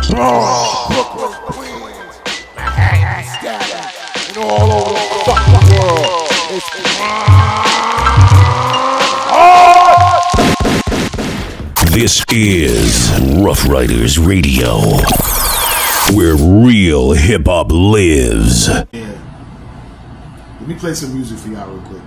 Brooklyn, Queens, Manhattan, Staten, and all over the fucking world. It's This is Rough Ryders Radio, where real hip hop lives. Yeah. Let me play some music for y'all real quick.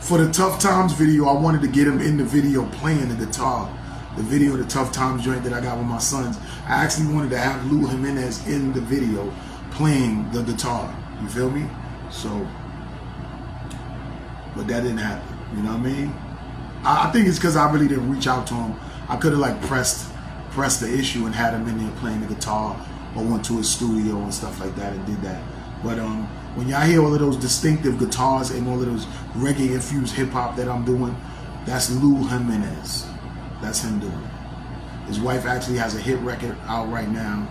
For the Tough Times video, I wanted to get him in the video playing the guitar. The video, the Tough Times joint that I got with my sons. I actually wanted to have Lou Jimenez in the video playing the guitar. You feel me? So, but that didn't happen. You know what I mean? I think it's because I really didn't reach out to him. I could have like pressed the issue and had him in there playing the guitar, or went to his studio and stuff like that and did that. But when y'all hear all of those distinctive guitars and all of those reggae-infused hip-hop that I'm doing, that's Lou Jimenez. That's him doing it. His wife actually has a hit record out right now.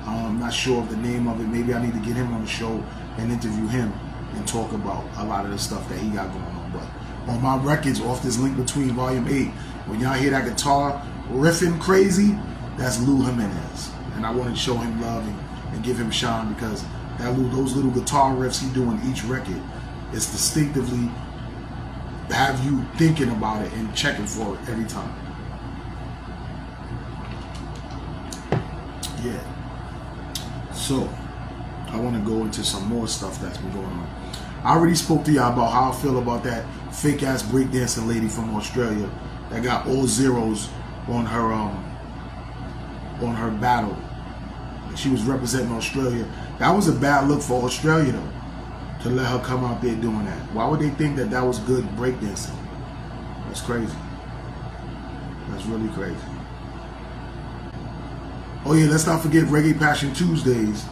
I'm not sure of the name of it. Maybe I need to get him on the show and interview him and talk about a lot of the stuff that he got going on. But on my records, off this Link Between Volume 8, when y'all hear that guitar riffing crazy, that's Lou Jimenez. And I want to show him love and give him shine, because those little guitar riffs he do on each record It's distinctively have you thinking about it and checking for it every time. Yeah. So, I want to go into some more stuff that's been going on. I already spoke to y'all about how I feel about that fake ass breakdancing lady from Australia that got all zeros on her battle. She was representing Australia. That was a bad look for Australia though, to let her come out there doing that. Why would they think that that was good breakdancing? That's crazy. That's really crazy. Oh yeah, let's not forget Reggae Passion Tuesdays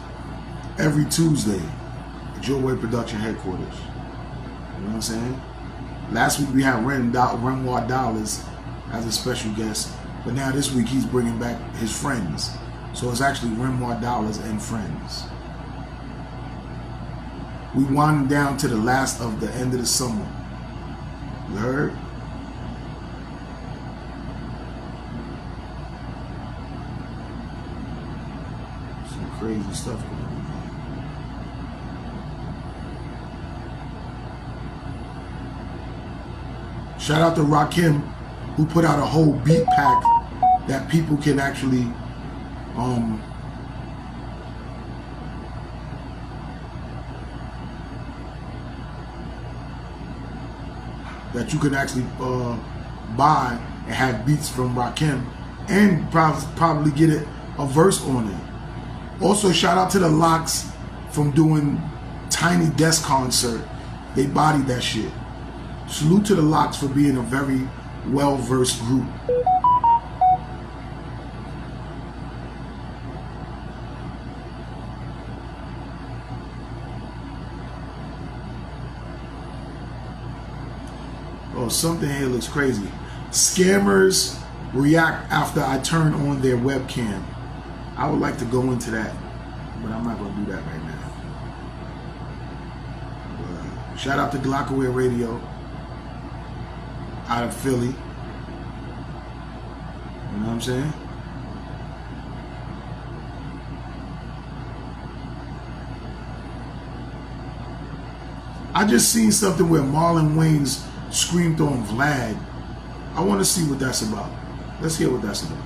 every Tuesday at Your Way Production headquarters. You know what I'm saying? Last week we had Renoir Dollars as a special guest, but now this week he's bringing back his friends. So it's actually Renoir Dollars and friends. We winding down to the last of the end of the summer. You heard? Some crazy stuff going on. Shout out to Rakim, who put out a whole beat pack that people can actually that you can actually buy and have beats from Rakim and probably get a verse on it. Also, shout out to the Locks from doing Tiny Desk Concert. They bodied that shit. Salute to the Locks for being a very well-versed group. Oh, something here looks crazy. Scammers react after I turn on their webcam. I would like to go into that, but I'm not going to do that right now. Shout out to Glockaway Radio out of Philly. You know what I'm saying? I just seen something where Marlon Wayans screamed on Vlad. I want to see what that's about. Let's hear what that's about.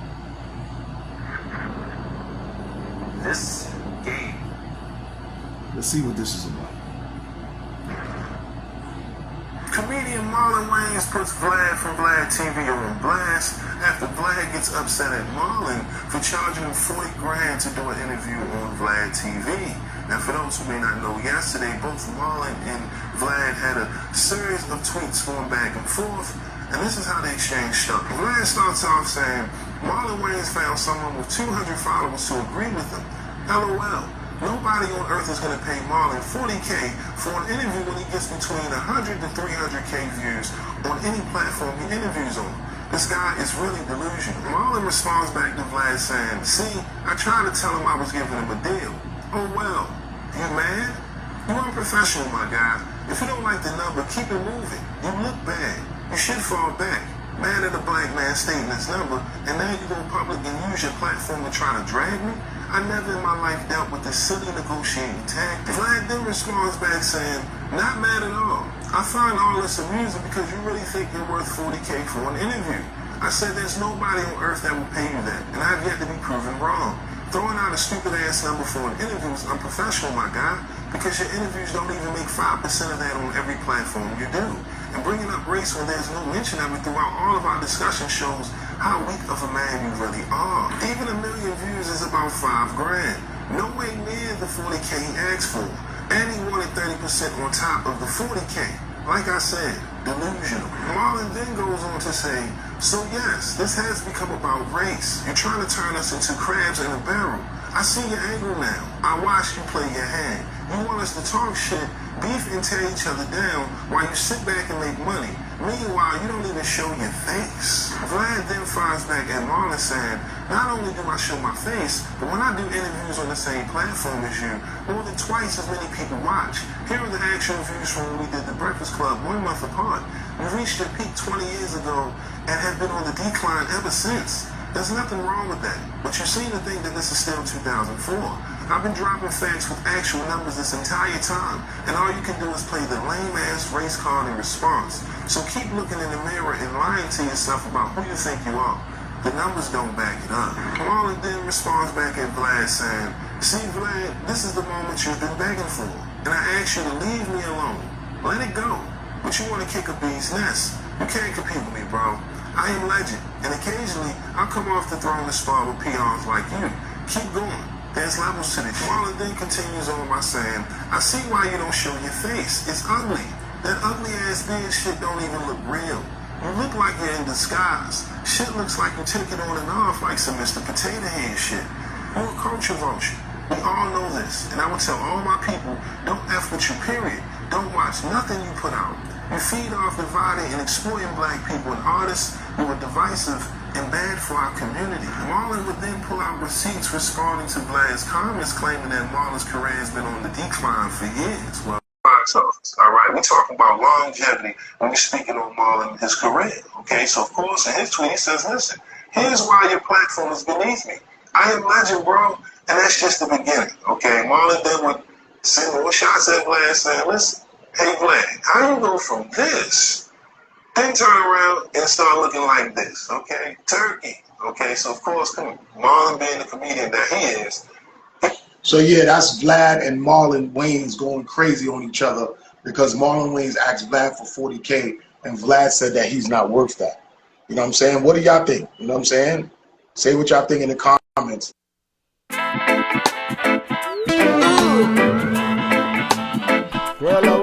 This game. Let's see what this is about. Comedian Marlon Wayans puts Vlad from Vlad TV on blast after Vlad gets upset at Marlon for charging him 40 grand to do an interview on Vlad TV. Now, for those who may not know, yesterday both Marlon and Vlad had a series of tweets going back and forth, and this is how the exchange started. Vlad starts off saying, Marlon Wayans found someone with 200 followers to agree with him. LOL. Nobody on earth is going to pay Marlon $40K for an interview when he gets between 100 to 300K views on any platform he interviews on. This guy is really delusional. Marlon responds back to Vlad saying, see, I tried to tell him I was giving him a deal. Oh well, you mad? You unprofessional, my guy. If you don't like the number, keep it moving. You look bad. You should fall back. Mad at a black man stating his number, and now you go public and use your platform to try to drag me? I never in my life dealt with this silly negotiating tactic. Vlad then responds back saying, not mad at all. I find all this amusing because you really think you're worth 40K for an interview. I said there's nobody on earth that will pay you that, and I've yet to be proven wrong. Throwing out a stupid ass number for an interview is unprofessional, my guy, because your interviews don't even make 5% of that on every platform you do. And bringing up race when there's no mention of it throughout all of our discussion shows how weak of a man you really are. Even 1 million views is about 5 grand. No way near the 40K he asked for. And he wanted 30% on top of the 40K. Like I said, delusional. Marlon then goes on to say, so yes, this has become about race. You're trying to turn us into crabs in a barrel. I see your angle now. I watched you play your hand. You want us to talk shit, beef and tear each other down while you sit back and make money. Meanwhile, you don't even show your face. Vlad then fires back at Marlon saying, not only do I show my face, but when I do interviews on the same platform as you, more than twice as many people watch. Here are the actual views from when we did the Breakfast Club 1 month apart. We reached your peak 20 years ago and have been on the decline ever since. There's nothing wrong with that, but you seem to think that this is still 2004. I've been dropping facts with actual numbers this entire time, and all you can do is play the lame-ass race card in response. So keep looking in the mirror and lying to yourself about who you think you are. The numbers don't back it up. Marlon then responds back at Vlad saying, "See, Vlad, this is the moment you've been begging for, and I ask you to leave me alone. Let it go. But you want to kick a bee's nest. You can't compete with me, bro. I am legend, and occasionally I'll come off the throne and spar with peons like you. Keep going. There's levels to this." Marlon then continues on by saying, "I see why you don't show your face. It's ugly. That ugly ass beard shit don't even look real. You look like you're in disguise. Shit looks like you take it on and off like some Mr. Potato Head shit. You're a culture vulture. We all know this, and I would tell all my people, don't F with you, period. Don't watch nothing you put out. You feed off dividing and exploiting black people and artists. You are divisive and bad for our community." Marlon would then pull out receipts responding to Vlad's comments, claiming that Marlon's career has been on the decline for years. Well, all right, we're talking about longevity when we're speaking on Marlon and his career. Okay, so of course in his tweet he says, "Listen, here's why your platform is beneath me. I am legend, bro, and that's just the beginning." Okay, Marlon then would send more shots at Vlad saying, "Listen, hey Vlad, how you go from this, then turn around and start looking like this?" Okay, turkey. Okay, so of course, come on, Marlon being the comedian that he is. So yeah, that's Vlad and Marlon Wayans going crazy on each other because Marlon Wayans asked Vlad for 40K and Vlad said that he's not worth that. You know what I'm saying? What do y'all think? You know what I'm saying? Say what y'all think in the comments.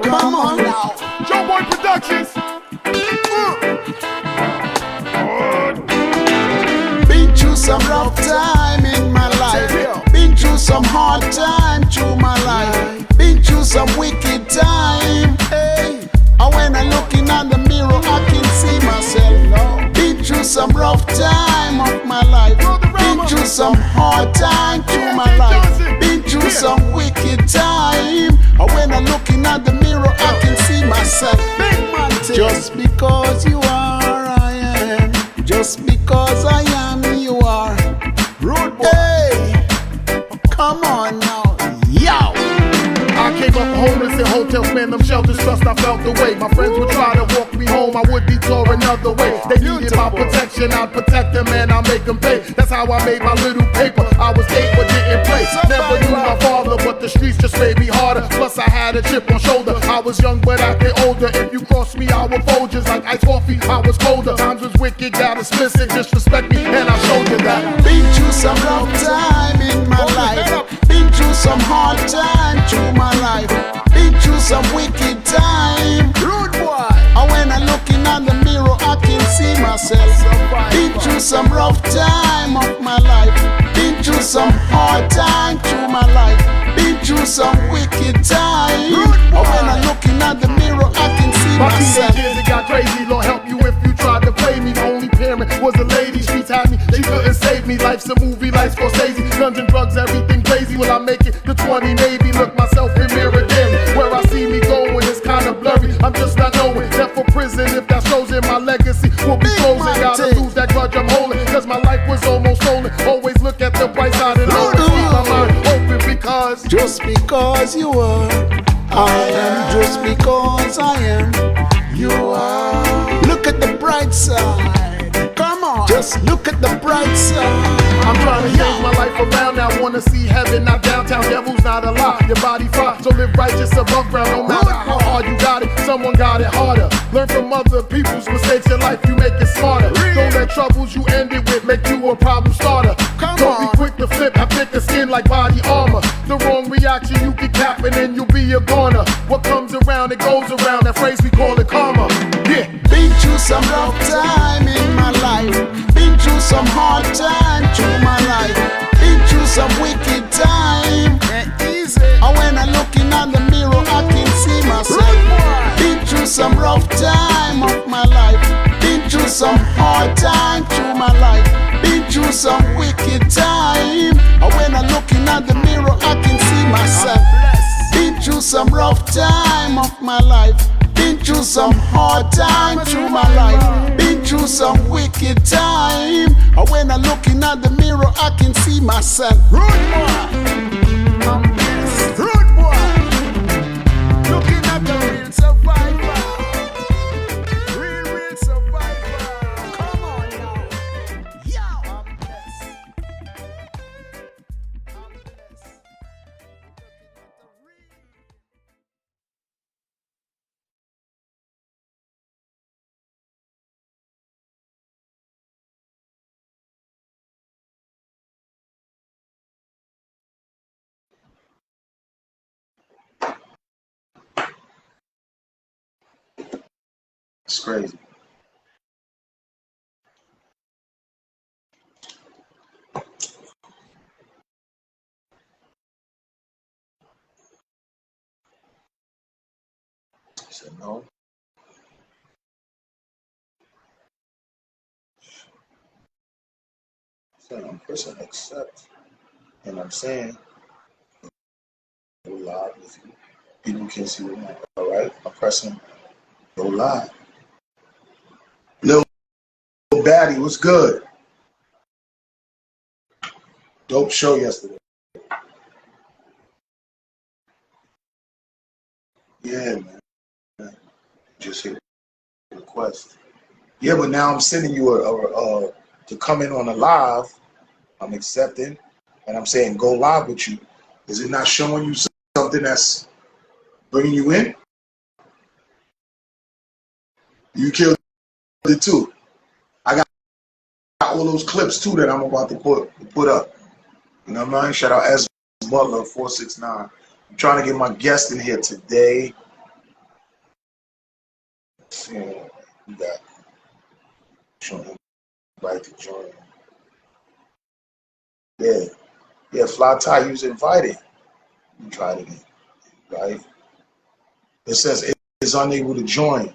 Come on now. Joe Boy Productions. Been through some rough time in my life. Been through some hard time through my life. Been through some wicked time. Hey, and when I'm looking in the mirror, I can see myself. Been through some rough time of my life. Been through some hard time through my life. Been through some wicked time. And when I'm looking at the mirror, I can see myself. Just because you are, I am. Just because I am, you are. Rude boy. Hey, come on now. Yo. I came up homeless in hotels, man, them shelters trust I felt the way. My friends would try to walk me home, I would detour another way. They needed my protection, I'd protect them and I'd make them pay. That's how I made my little paper. I was 8 but didn't play. Never knew my father, but the streets just made me harder. Plus I had a chip on shoulder. I was young but I get older. If you cross me, I would fold just like iced coffee. I was colder. Times was wicked, got explicit, disrespect me, and I showed you that. Been through some rough time in my life. Been through some hard time through my life. Been through some wicked time. Rude boy. And when I'm looking in the mirror, I can see myself. Been through some rough time of my life. Been through some hard time through my life. Been through some wicked time. And when I'm looking at the mirror, I can see My myself. teenage years, it got crazy. Lord help you if you tried to play me. My only parent was a lady. Streets had me, she couldn't save me. Life's a movie, life's Scorsese. Guns and drugs, everything crazy. Will I make it to 20 maybe? Look myself in mirror daily. Where I see me going is kind of blurry. I'm just not knowing. Left for prison if that shows in my legacy will be closing. Gotta lose that grudge I'm holding. Cause my life was almost stolen. Always look at the bright side and always keep my mind open because just because you are, I am. Just because I am, you are. Look at the bright side. Come on, just look at the bright side. I'm trying to change my life around now. Wanna see heaven, not downtown. Devil's not a lie. Your body fry, so live righteous above ground. No matter how hard you got it, someone got it harder. Learn from other people's mistakes in life, you make it smarter. Don't let troubles you ended with make you a problem starter. Don't be quick to flip, have thicker skin like body armor. The wrong reaction, you get cap and then you'll be a goner. What comes around, it goes around. That phrase we call it karma. Yeah. Been through some rough time in my life. Been through some hard time through my life. Been through some wicked time. And when I'm looking in the mirror, I can see myself. Been through some rough time of my life. Been through some hard time through my life. Been through some wicked time. And when I'm looking in the mirror, I can see myself. Been through some rough time of my life. Been through some hard time through my life. Been through some wicked time. And when I'm looking at the mirror, I can see myself. Rude boy. Rude boy, looking at the real survivor. Real survivor. Come on now. Yo. I'm blessed. It's crazy. I said no. So I'm pressing accept, and I'm saying go live with you. People can see what I'm. All right, I'm pressing go live. Lil Baddie, what's good? Dope show yesterday. Yeah, man. Just hit request. Yeah, but now I'm sending you a to come in on a live. I'm accepting, and I'm saying go live with you. Is it not showing you something that's bringing you in? You killed it too. I got all those clips too that I'm about to put up. You know what I mean? Shout out S Butler 469. I'm trying to get my guest in here today. Let's see, we got invite to join. Yeah, Fly Tie, you was invited. You tried it, right? It says it is unable to join.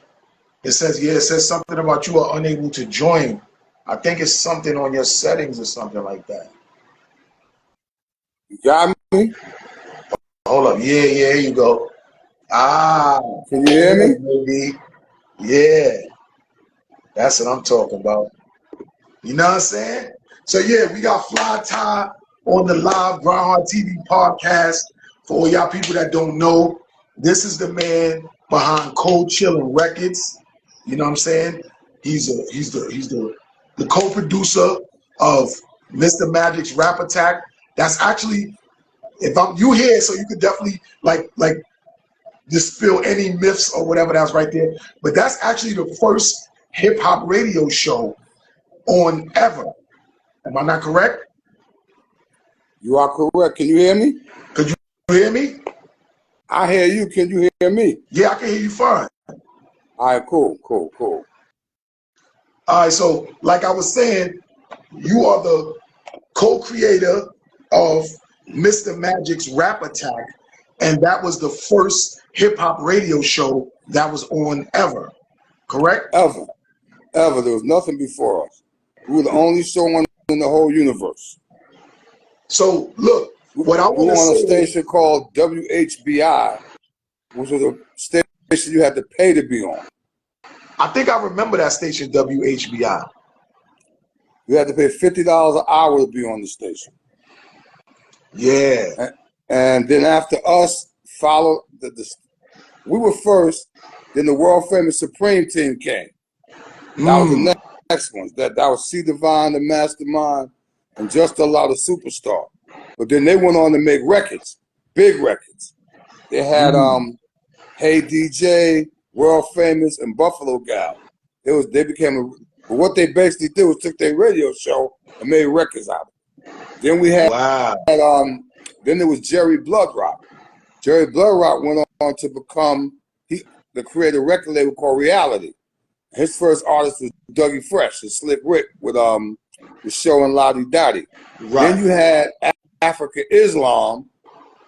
It says something about you are unable to join. I think it's something on your settings or something like that. You got me? Hold up. Yeah, here you go. Ah. Can you hear me? Maybe. Yeah. That's what I'm talking about. You know what I'm saying? So yeah, we got Fly Tie on the live Grindhard TV podcast. For all y'all people that don't know, this is the man behind Chillin Records. You know what I'm saying? He's the co-producer of Mr. Magic's Rap Attack. That's actually, if you here, so you could definitely like dispel any myths or whatever that's right there. But that's actually the first hip hop radio show on ever. Am I not correct? You are correct. Can you hear me? Could you hear me? I hear you. Can you hear me? Yeah, I can hear you fine. All right, cool. All right, so like I was saying, you are the co-creator of Mr. Magic's Rap Attack, and that was the first hip-hop radio show that was on ever, correct? Ever. There was nothing before us. We were the only show on in the whole universe. So look, what I We want were to on a say, station called WHBI, which was a station you had to pay to be on. I think I remember that station, WHBI. You had to pay $50 an hour to be on the station. Yeah. And then after us, followed we were first. Then the world famous Supreme Team came. That was the next ones. That was C Divine, the Mastermind, and Just Allow the Superstar. But then they went on to make records, big records. They had Hey DJ, World Famous, and Buffalo Gal. What they basically did was took their radio show and made records out of it. Then we had then there was Jerry Bloodrock. Jerry Bloodrock went on to become the creator record label called Reality. His first artist was Dougie Fresh and Slick Rick with the show and Lottie Dottie. Right. Then you had Africa Islam.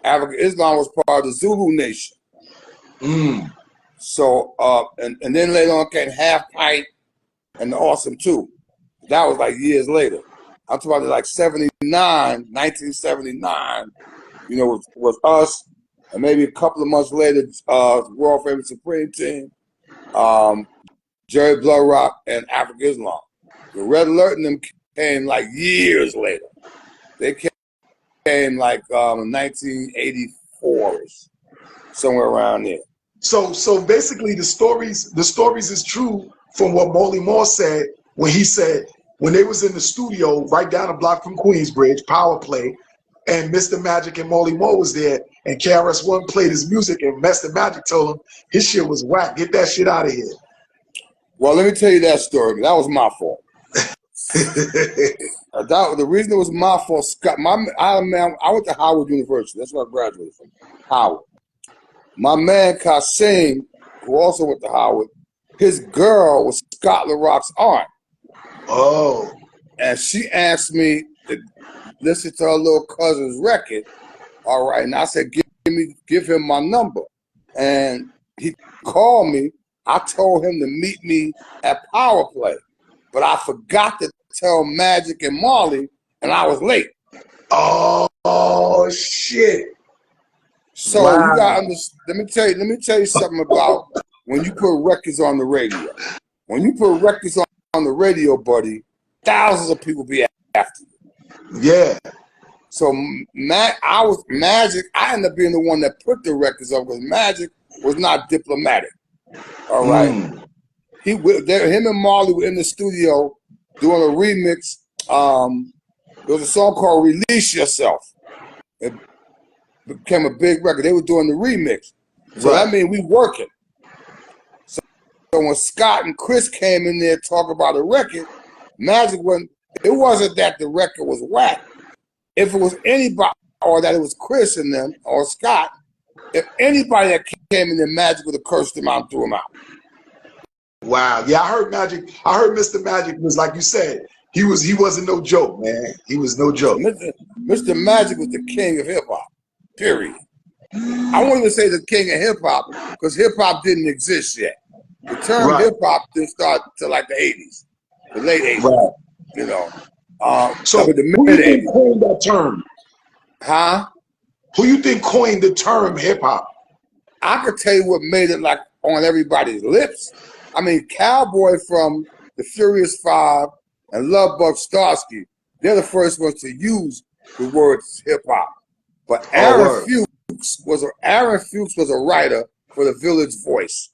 Africa Islam was part of the Zulu Nation. So and then later on came Half Pipe and the Awesome Two. That was like years later. I'm talking about like 1979, you know, was us, and maybe a couple of months later, world famous Supreme Team, Jerry Bloodrock, and Africa Islam. The Red Alert and them came like years later. They came came like 1984, somewhere around there. So basically, the stories is true from what Molly Moore said when he said when they was in the studio right down the block from Queensbridge, Power Play, and Mr. Magic and Molly Moore was there, and KRS-One played his music, and Mr. Magic told him his shit was whack. Get that shit out of here. Well, let me tell you that story. That was my fault. The reason it was my fault, Scott. I went to Howard University. That's where I graduated from. Howard. My man Kasim, who also went to Howard, his girl was Scott LaRock's aunt. Oh. And she asked me to listen to her little cousin's record. All right. And I said, give him my number. And he called me. I told him to meet me at Power Play. But I forgot to tell Magic and Molly, and I was late. Oh shit. So wow. You gotta understand. Let me tell you something about when you put records on the radio. When you put records on the radio, buddy, thousands of people be after you. Yeah. So Magic. I ended up being the one that put the records on because Magic was not diplomatic. All right. Him and Marley were in the studio doing a remix. There was a song called "Release Yourself." It became a big record. They were doing the remix, so that means we working. So when Scott and Chris came in there talking about a record, Magic wasn't. It wasn't that the record was whack. If it was anybody, or that it was Chris and them or Scott, if anybody that came in there, Magic would have cursed him out and threw him out. Wow. Yeah, I heard Magic. I heard Mr. Magic was like you said. He wasn't no joke, man. He was no joke. Mr. Magic was the king of hip hop. Period. I won't even say the king of hip hop because hip hop didn't exist yet. The term hip hop didn't start until like the 80s, the late 80s. Right. You know. So who do you think coined that term? Huh? Who you think coined the term hip hop? I could tell you what made it like on everybody's lips. I mean, Cowboy from the Furious Five and Love Bug Starsky, they're the first ones to use the words hip hop. But Aaron Fuchs was a writer for the Village Voice,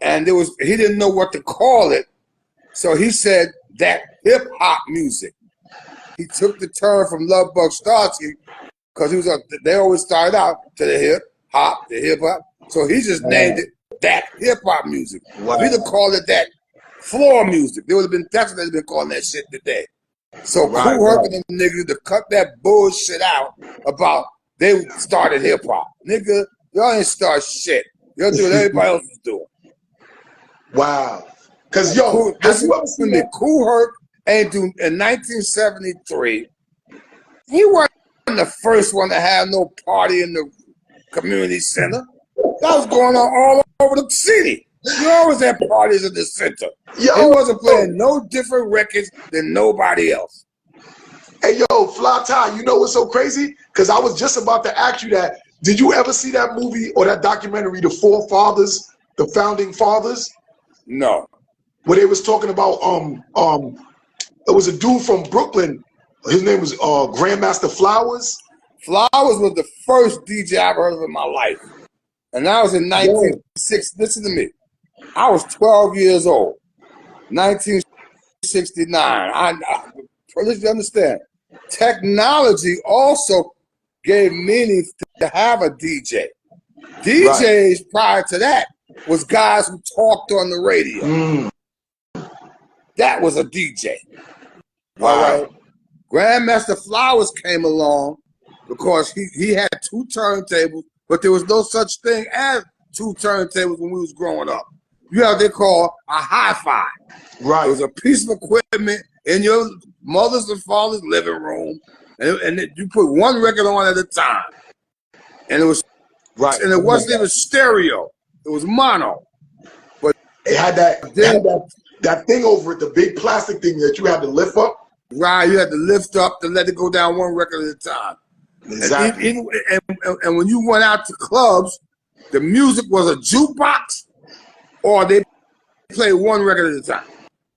and he didn't know what to call it, so he said that hip hop music. He took the term from Love Bug Starsky because they always started out to the hip hop, so he just named it that hip hop music. Wow. If he'd have called it that floor music, that's what they'd been calling that shit today. So Kool Herc and them niggas to cut that bullshit out about they started hip hop. Nigga, y'all ain't start shit. Y'all do what everybody else is doing. Wow. Cause Kool Herc ain't doing in 1973. He wasn't the first one to have no party in the community center. That was going on all over the city. You always had parties in the center. He wasn't playing no different records than nobody else. Hey, yo, Fly Ty, you know what's so crazy? Because I was just about to ask you that. Did you ever see that movie or that documentary, The Forefathers, The Founding Fathers? No. Where they was talking about, it was a dude from Brooklyn. His name was Grandmaster Flowers. Flowers was the first DJ I ever heard of in my life. And that was in 1960. Listen to me. I was 12 years old. 1969. Let's understand. Technology also gave meaning to have a DJ. DJs prior to that was guys who talked on the radio. That was a DJ. Wow. All right. Grandmaster Flowers came along because he had two turntables, but there was no such thing as two turntables when we was growing up. You had what they call a hi-fi. Right. It was a piece of equipment in your mother's and father's living room, and you put one record on at a time. And it was and it wasn't even stereo. It was mono. But it had that thing over it, the big plastic thing that you had to lift up. Right, you had to lift up to let it go down one record at a time. Exactly. And when you went out to clubs, the music was a jukebox, or they played one record at a time.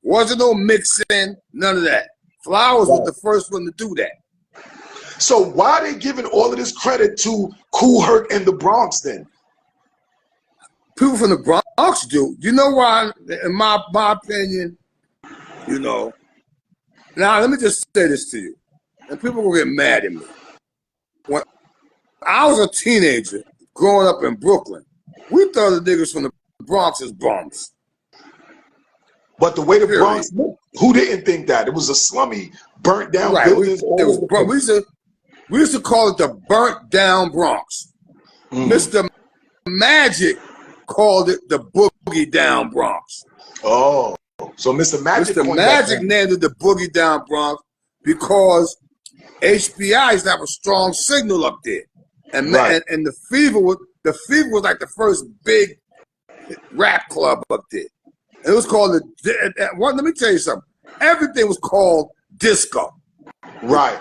Wasn't no mixing, none of that. Flowers was the first one to do that. So why are they giving all of this credit to Kool Herc and the Bronx then? People from the Bronx do. You know why? In my opinion, you know. Now let me just say this to you, and people will get mad at me. When I was a teenager growing up in Brooklyn, we thought the niggas from the Bronx is bums. But the way the Bronx looked, who didn't think that? It was a slummy, burnt down buildings. We used to call it the burnt down Bronx. Mr. Magic called it the boogie down Bronx. Oh, so Mr. Magic named it the boogie down Bronx because HBI used to have a strong signal up there, and the Fever was like the first big rap club up there. It was called let me tell you something. Everything was called disco. Right.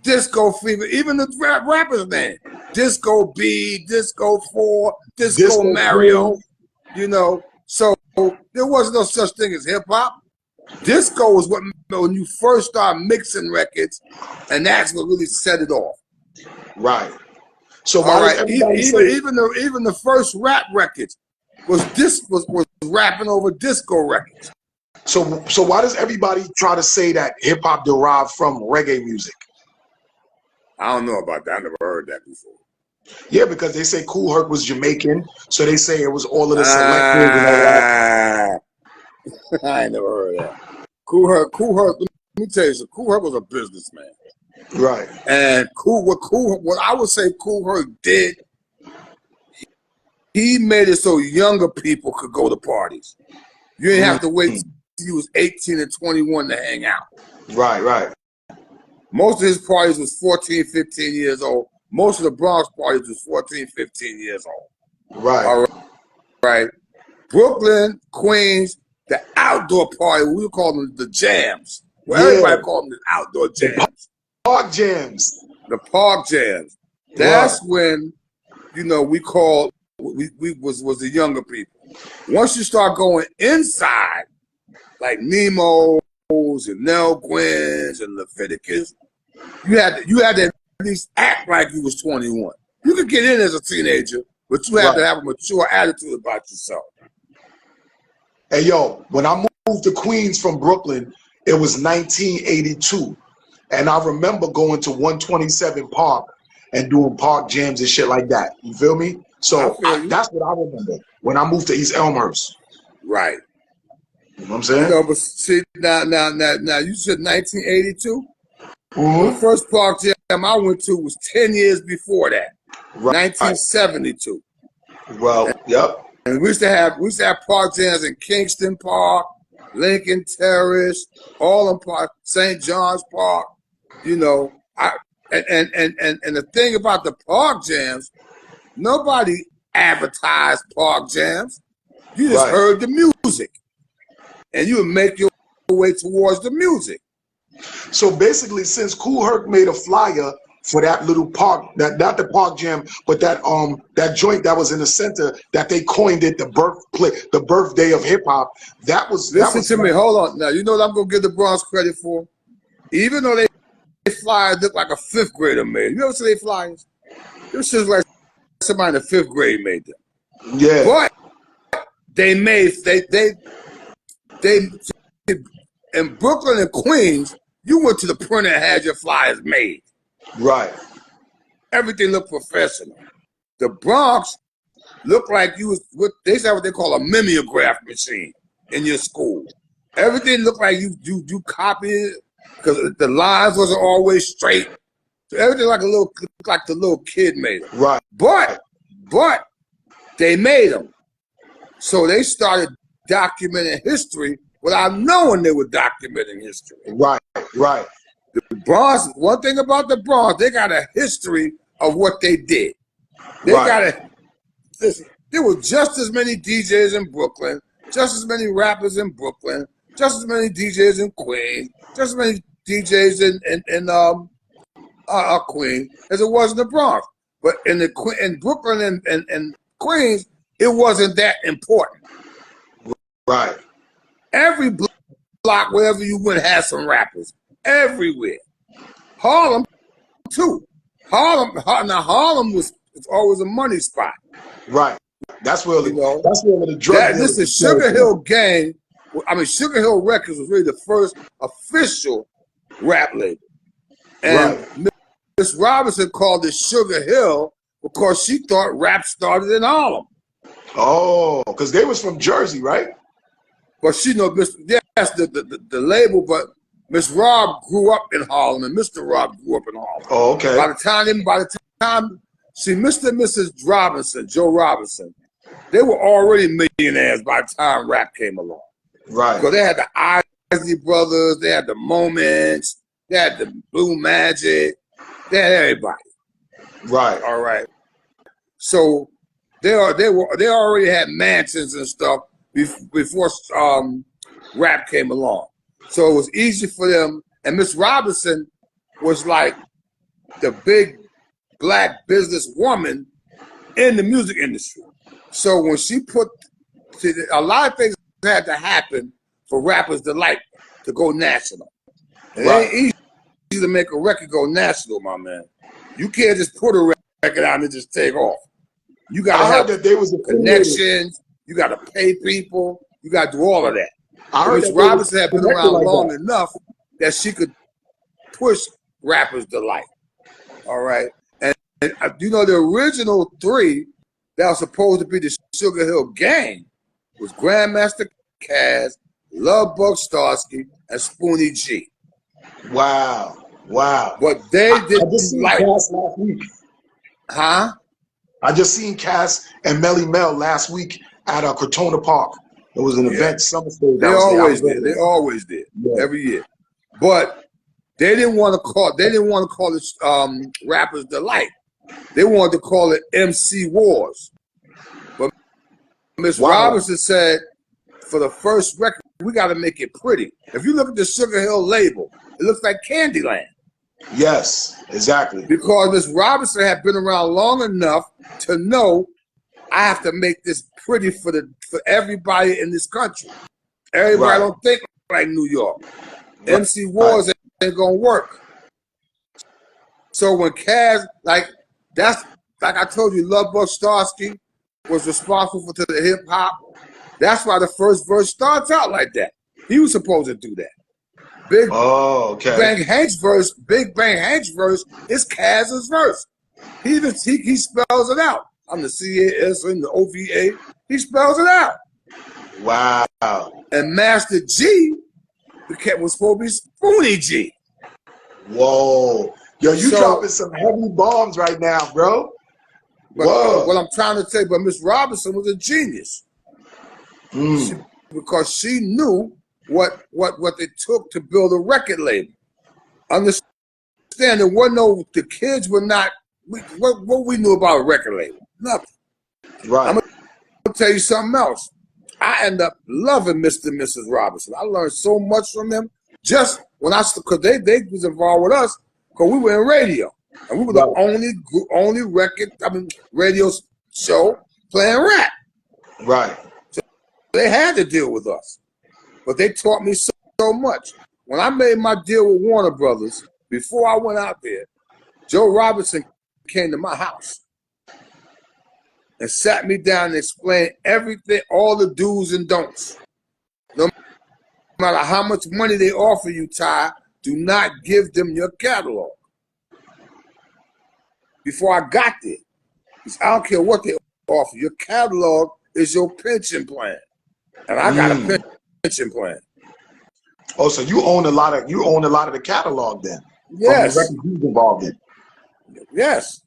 Disco Fever, even the rapper's name. Disco B, Disco 4, Disco Mario, you know. So there was no such thing as hip hop. Disco was when you first start mixing records, and that's what really set it off. Right. So even the first rap records was rapping over disco records. So why does everybody try to say that hip hop derived from reggae music? I don't know about that. I never heard that before. Yeah, because they say Kool Herc was Jamaican, so they say it was all of the selective and all that. I ain't never heard of that. Kool Herc. Let me tell you something. Kool Herc was a businessman. Right. And what I would say Kool Herc did, he made it so younger people could go to parties. You didn't have to wait till you was 18 and 21 to hang out. Right. Most of his parties was 14, 15 years old. Most of the Bronx parties was 14, 15 years old. Right. All right. Brooklyn, Queens, the outdoor party, we would call them the jams. Well, everybody called them the outdoor jams. Park jams. The park jams. That's when, you know, we called, we was the younger people. Once you start going inside, like Nemo's and Nell Gwynn's and Leviticus, you had to at least act like you was 21. You could get in as a teenager, but you had to have a mature attitude about yourself. Hey, yo, when I moved to Queens from Brooklyn, it was 1982. And I remember going to 127 Park and doing park jams and shit like that. You feel me? So that's what I remember when I moved to East Elmhurst. Right. You know what I'm saying? No, but see, now, you said 1982? The first park jam I went to was 10 years before that, 1972. Well, yep. And we used to have park jams in Kingston Park, Lincoln Terrace, all in Park, St. John's Park. You know, and the thing about the park jams, nobody advertised park jams. You just heard the music, and you would make your way towards the music. So basically, since Kool Herc made a flyer for that little park, not the park jam, but that joint that was in the center, that they coined it the birthday of hip hop. Listen to me. Hold on. Now you know what I'm gonna give the Bronx credit for. Even though they flyers look like a fifth grader made. You ever see they flyers? This shit's like somebody in the fifth grade made them. Yeah. But they in Brooklyn and Queens, you went to the printer and had your flyers made. Right. Everything looked professional. The Bronx looked like you was they have what they call a mimeograph machine in your school. Everything looked like you copied it because the lines wasn't always straight. So everything like the little kid made it. Right. But they made them. So they started documenting history without knowing they were documenting history. Right. The Bronx, one thing about the Bronx, they got a history of what they did. Listen, there were just as many DJs in Brooklyn, just as many rappers in Brooklyn, just as many DJs in Queens, just as many DJs in Queens as it was in the Bronx. But in Brooklyn and Queens, it wasn't that important. Right. Every block, wherever you went, had some rappers. Everywhere. Harlem, too. Harlem was always a money spot. Right. That's where You know, that's where the drug this is Sugar Hill Gang. I mean, Sugar Hill Records was really the first official rap label. And Miss Robinson called it Sugar Hill because she thought rap started in Harlem. Oh, because they was from Jersey, right? But she know yes, the label, but Miss Rob grew up in Harlem and Mr. Rob grew up in Harlem. Oh, okay. By the time see Mr. and Mrs. Robinson, Joe Robinson, they were already millionaires by the time rap came along. Right. Because they had the Isley Brothers, they had the Moments, they had the Blue Magic, they had everybody. Right. All right. So they already had mansions and stuff before rap came along. So it was easy for them. And Miss Robinson was like the big black business woman in the music industry. So when she a lot of things had to happen for Rappers Delight to go national. It ain't easy to make a record go national, my man. You can't just put a record out and just take off. You got to have that there was a connections. You got to pay people. You got to do all of that. Miss that Robinson had been around like long enough that she could push Rappers Delight. All right. And you know, the original three that was supposed to be the Sugar Hill Gang was Grandmaster Caz, Love Bug Starsky, and Spoonie G. Wow. But they didn't like Cass last week. Huh? I just seen Cass and Melly Mel last week at Crotona Park. It was an event, summer stage. They always did. Every year. But they didn't want to call it Rappers Delight. They wanted to call it MC Wars. But Miss Robinson said, for the first record, we got to make it pretty. If you look at the Sugar Hill label, it looks like Candyland. Yes, exactly. Because Miss Robinson had been around long enough to know I have to make this pretty for everybody in this country. Everybody don't think like New York. MC Wars ain't gonna work. So when Caz, that's like I told you, Love Bug Starsky was responsible for the hip hop. That's why the first verse starts out like that. He was supposed to do that. Big Bang Hank's verse is Caz's verse. He spells it out. I'm the CAS and the OVA. He spells it out. Wow. And Master G was supposed to be Spoonie G. Whoa. Yo, you dropping some heavy bombs right now, bro. But what I'm trying to say, but Miss Robinson was a genius. Because she knew what it took to build a record label. Understand the kids were not, what we knew about a record label? Nothing. Right. I'm gonna tell you something else. I end up loving Mr. and Mrs. Robinson. I learned so much from them just when because they was involved with us because we were in radio. And we were the only radio show playing rap. Right. So they had to deal with us. But they taught me so much. When I made my deal with Warner Brothers, before I went out there, Joe Robinson came to my house and sat me down and explained everything, all the do's and don'ts. No matter how much money they offer you, Ty, do not give them your catalog. Before I got there, I don't care what they offer. Your catalog is your pension plan, and I got a pension plan. Oh, so you own a lot of the catalog then? Yes. From the records you're involved in. Yes.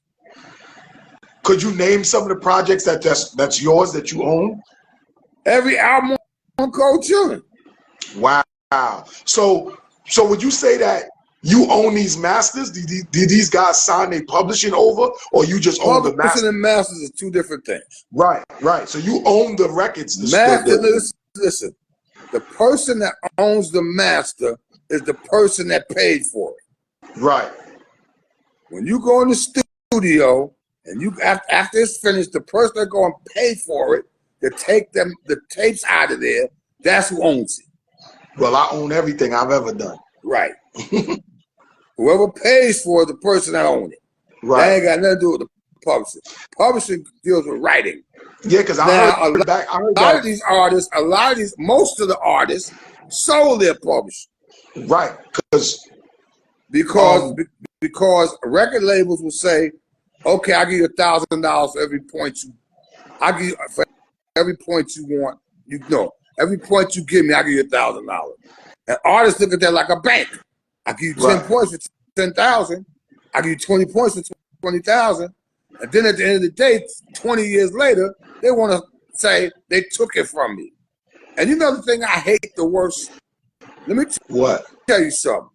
Could you name some of the projects that's yours that you own? Every album on Cold Chillin. Wow. So would you say that you own these masters? Did these guys sign their publishing over, or you just own the masters? Publishing and masters is two different things. Right. So you own the records. Listen. The person that owns the master is the person that paid for it. Right. When you go in the studio and you after it's finished, the person that's going to pay for it to take the tapes out of there, that's who owns it. Well, I own everything I've ever done. Right. Whoever pays for it, the person that owns it. Right. That ain't got nothing to do with the publishing. Publishing deals with writing. Yeah, because I heard most of the artists sold their publishing. Right, because record labels will say, okay, I'll give you $1,000 for every point you. I give you for every point you want. Every point you give me, I give you $1,000. And artists look at that like a bank. I give you 10 points for 10,000. I give you 20 points for 20,000. And then at the end of the day, 20 years later, they want to say they took it from me. And you know the thing I hate the worst? Let me tell you something.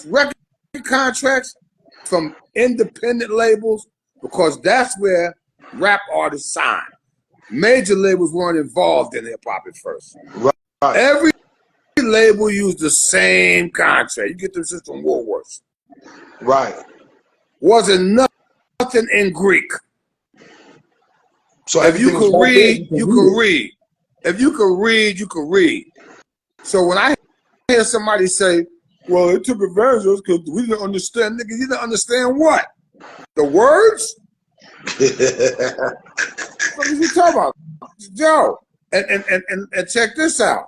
Record contracts from independent labels, because that's where rap artists sign. Major labels weren't involved in hip-hop at first. Right. Every label used the same contract. You get this from Woolworths. Right. Wasn't nothing in Greek. So if you could read, you could read. If you could read, you could read. So when I hear somebody say, well, it took advantage of us because we didn't understand, nigga, you didn't understand what? The words? What are you talking about? Joe, and check this out.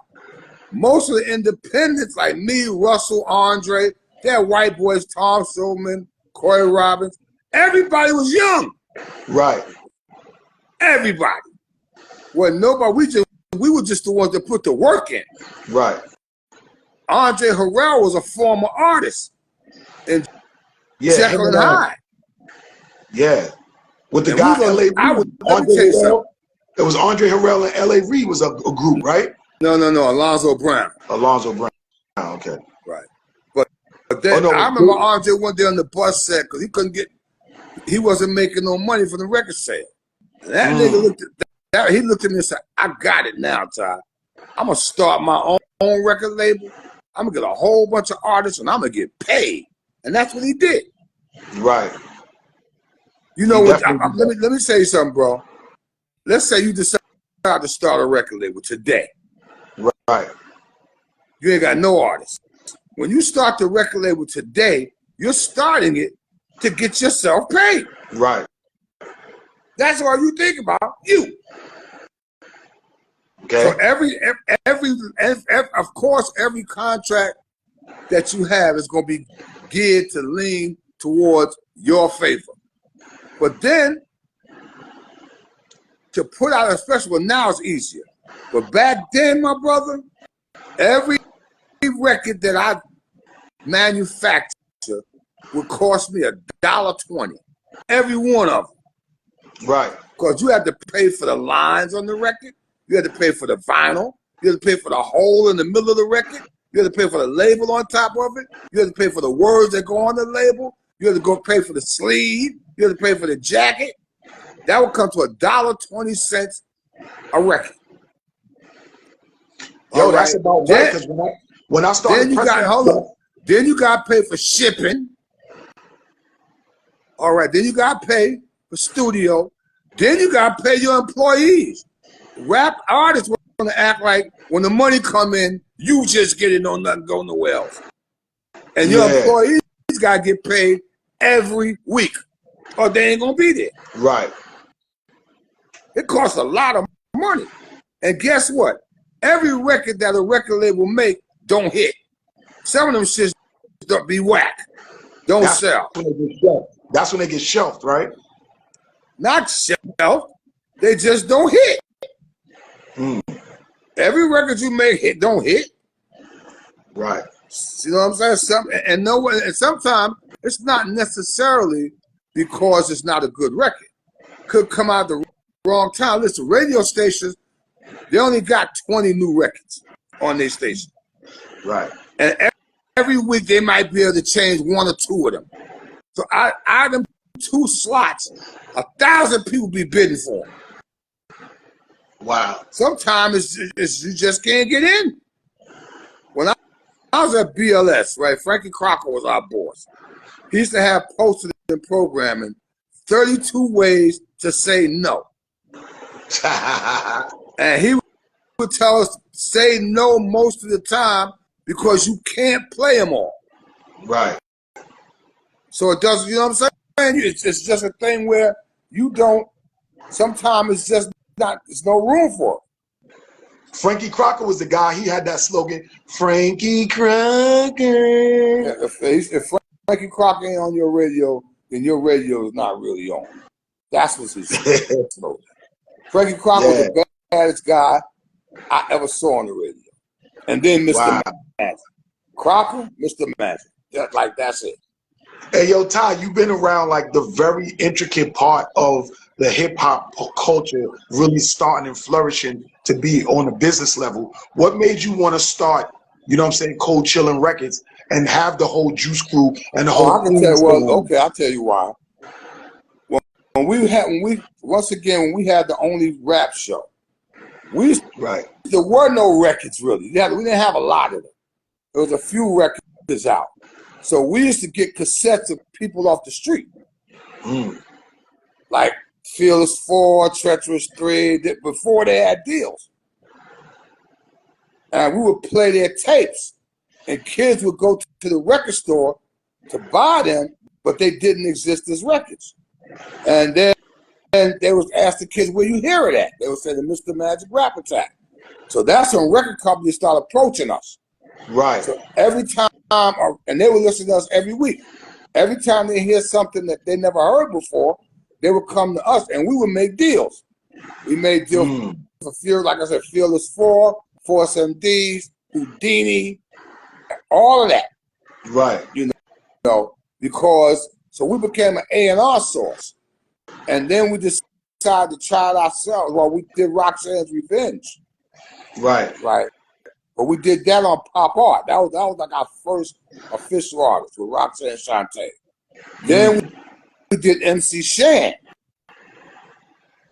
Most of the independents, like me, Russell, Andre, they're white boys, Tom Shulman, Corey Robbins. Everybody was young. Right. Everybody. Well, nobody, we were just the ones that put the work in. Right. Andre Harrell was a former artist in Chillin High. Yeah. With the guy L.A. Reid. It was Andre Harrell and L.A. Reid was a group, right? No. Alonzo Brown. Okay. Right. But then I remember Andre one day on the bus set because he wasn't making no money from the record sale. And that nigga looked at that. He looked at me and said, I got it now, Ty. I'm going to start my own record label. I'm going to get a whole bunch of artists and I'm going to get paid. And that's what he did. Right. You know what? Let me say something, bro. Let's say you decide to start a record label today. Right. You ain't got no artists. When you start the record label today, you're starting it to get yourself paid. Right. That's all you think about. You. Okay. So of course, every contract that you have is going to be geared to lean towards your favor. But then, to put out a special one now is easier. But back then, my brother, every record that I manufacture would cost me $1.20. Every one of them. Right. Because you had to pay for the lines on the record. You had to pay for the vinyl. You had to pay for the hole in the middle of the record. You had to pay for the label on top of it. You had to pay for the words that go on the label. You had to go pay for the sleeve. You had to pay for the jacket. That would come to $1.20 a record. Yo, that's about right. Because when I started, Then you got to pay for shipping. All right. Then you got to pay for studio. Then you got to pay your employees. Rap artists want to act like when the money come in, you just get it, no nothing go nowhere else. And your employees got to get paid every week, or they ain't gonna be there. Right. It costs a lot of money. And guess what? Every record that a record label make don't hit. Some of them shits don't be whack. Don't sell. That's when they get shelved, right? Not shelved. They just don't hit. Every record you make don't hit. Right. You know what I'm saying? And sometimes it's not necessarily because it's not a good record. Could come out the wrong time. Listen, radio stations, they only got 20 new records on their station. Right. And every week they might be able to change one or two of them. So out of them 2 slots, 1,000 people be bidding for them. Wow. Sometimes you just can't get in. When I was at BLS, right, Frankie Crocker was our boss. He used to have posted in programming 32 ways to say no. And he would tell us, say no most of the time because you can't play them all. Right. So it doesn't, you know what I'm saying? It's just a thing where you don't, sometimes it's just not, there's no room for it. Frankie Crocker was the guy. He had that slogan, Frankie Crocker. Yeah, if Frankie Crocker ain't on your radio, then your radio is not really on. That's what's his slogan. Frankie Crocker was the baddest guy I ever saw on the radio. And then Mr. Magic. Crocker, Mr. Magic. That's it. Hey, yo, Ty, you've been around like the very intricate part of the hip hop culture really starting and flourishing to be on a business level. What made you want to start, you know what I'm saying, Cold Chillin Records and have the whole Juice Crew and the whole I can tell you, okay, I'll tell you why. When we had the only rap show, there were no records really. We didn't have a lot of them. There was a few records out. So we used to get cassettes of people off the street. Like Fearless 4, Treacherous 3, before they had deals. And we would play their tapes. And kids would go to the record store to buy them, but they didn't exist as records. And then they would ask the kids, where you hear it at? They would say the Mr. Magic Rap Attack. So that's when record companies started approaching us. Right. So every time, and they would listen to us every week. Every time they hear something that they never heard before, they would come to us and we would make deals. We made deals for like I said, Fearless 4, Force MDs, Houdini, all of that. Right. You know, because so we became an A&R source. And then we decided to try it ourselves while we did Roxanne's Revenge. Right. Right. But we did that on Pop Art. That was like our first official artist with Roxanne Shante. Then we did MC Shan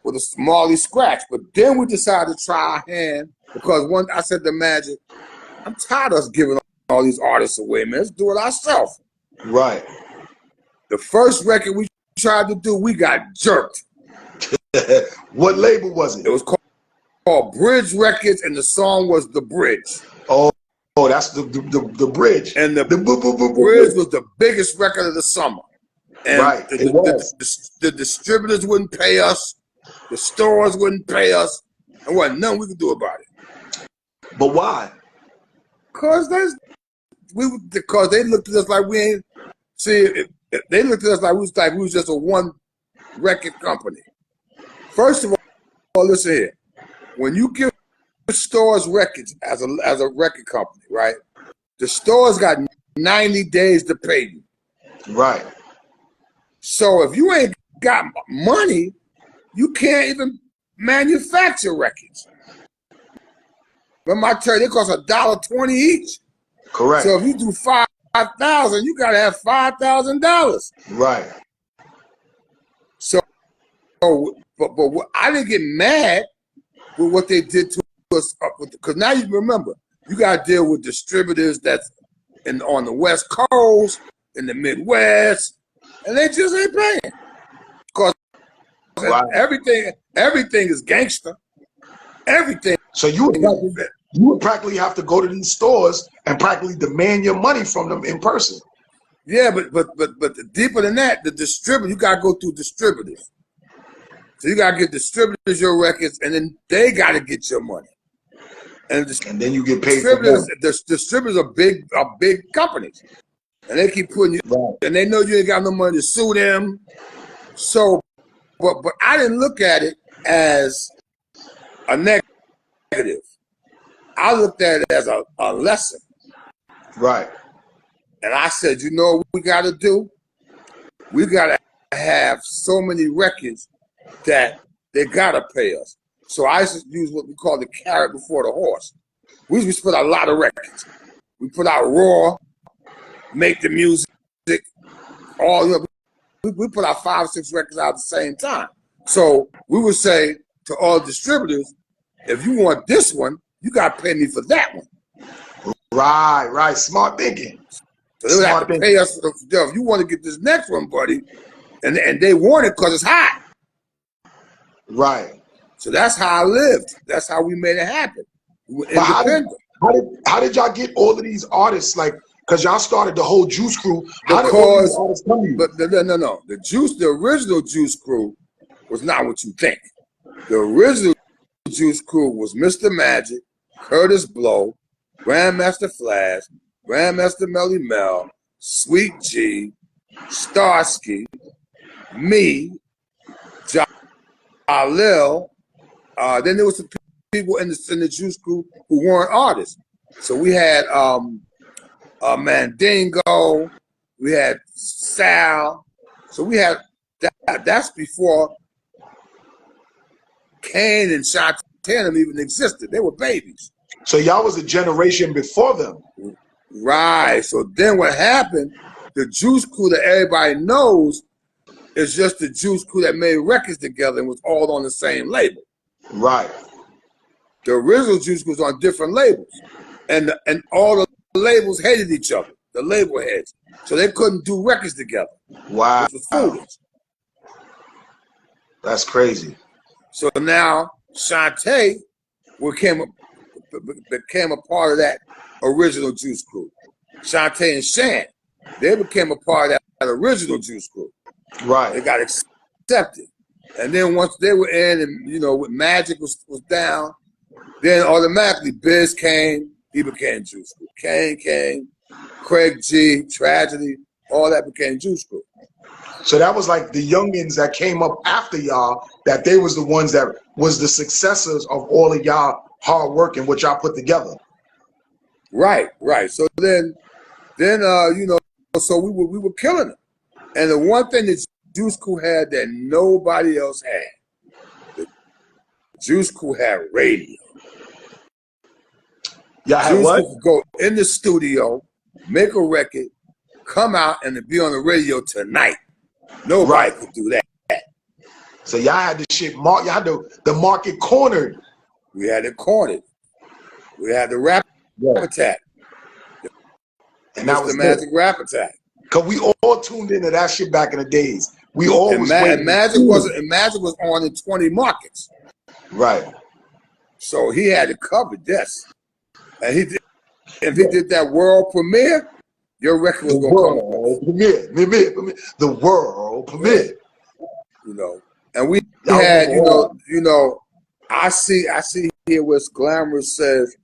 with a Marley Scratch. But then we decided to try our hand because I said to Magic, I'm tired of us giving all these artists away, man. Let's do it ourselves. Right. The first record we tried to do, we got jerked. What label was it? It was called Bridge Records, and the song was The Bridge. Oh, that's the Bridge. And the Bridge was the biggest record of the summer. And right, the distributors wouldn't pay us, the stores wouldn't pay us, and wasn't nothing we could do about it. But why? Because they looked at us like we ain't. See, they looked at us like we was just a one record company. First of all, listen here. When you give stores records as a record company, right? The stores got 90 days to pay you. Right. So if you ain't got money, you can't even manufacture records. Remember I tell you, they cost $1.20 each. Correct. So if you do 5,000, you gotta have $5,000. Right. So, but I didn't get mad with what they did to us, because now you remember, you got to deal with distributors that's on the West Coast, in the Midwest, and they just ain't paying. Because everything is gangster. Everything. So you would practically have to go to these stores and practically demand your money from them in person. Yeah, but deeper than that, the distributor, you got to go through distributors. So you gotta get distributors your records, and then they gotta get your money. And then you get paid for them. The distributors are big companies, and they keep putting you, and they know you ain't got no money to sue them. So, but I didn't look at it as a negative. I looked at it as a lesson. Right. And I said, you know what we gotta do? We gotta have so many records that they gotta pay us. So I used to use what we call the carrot before the horse. We used to put out a lot of records. We put out Raw, Make the Music, we put out 5 or 6 records out at the same time. So we would say to all distributors, if you want this one, you gotta pay me for that one. Right. Smart thinking. So they would have to pay us for the, if you want to get this next one, buddy, and they want it because it's hot. Right. So that's how I lived. That's how we made it happen. We were but independent. how did y'all get all of these artists? Like, Because y'all started the whole Juice Crew. How did all these artists come to you? But no. The original Juice Crew was not what you think. The original Juice Crew was Mr. Magic, Curtis Blow, Grandmaster Flash, Grandmaster Melly Mel, Sweet G, Starsky, me, Jalil. Then there was some people in the Juice Crew who weren't artists. So we had Mandingo, we had Sal. So we had that's before Kane and Shantae even existed. They were babies. So y'all was a generation before them. Right. So then what happened, the Juice Crew that everybody knows is just the Juice Crew that made records together and was all on the same label. Right. The original Juice Crew was on different labels. And all the labels hated each other, the label heads. So they couldn't do records together. Wow. Which was foolish. That's crazy. So now Shantae became a part of that original Juice Crew. Shantae and Shan, they became a part of that original Juice Crew. Right. They got accepted. And then once they were in and, with Magic was down, then automatically Biz came, he became Juice Crew. Kane came, Craig G, Tragedy, all that became Juice Crew. So that was like the youngins that came up after y'all, that they was the ones that was the successors of all of y'all hard work and what y'all put together. Right. So then so we were killing them. And the one thing that Juice Crew had that nobody else had, the Juice Crew had radio. Y'all had Juice what? Crew could go in the studio, make a record, come out and be on the radio tonight. Nobody could do that. So y'all had the shit y'all had the market cornered. We had it cornered. We had the rap attack. And that was the Magic Rap Attack. Cause we all tuned into that shit back in the days. We all was waiting. Magic was on in 20 markets. Right. So he had to cover this. And if he did that world premiere, your record was gonna come on. Premiere. The world premiere. And we had, I see here where Glamorous says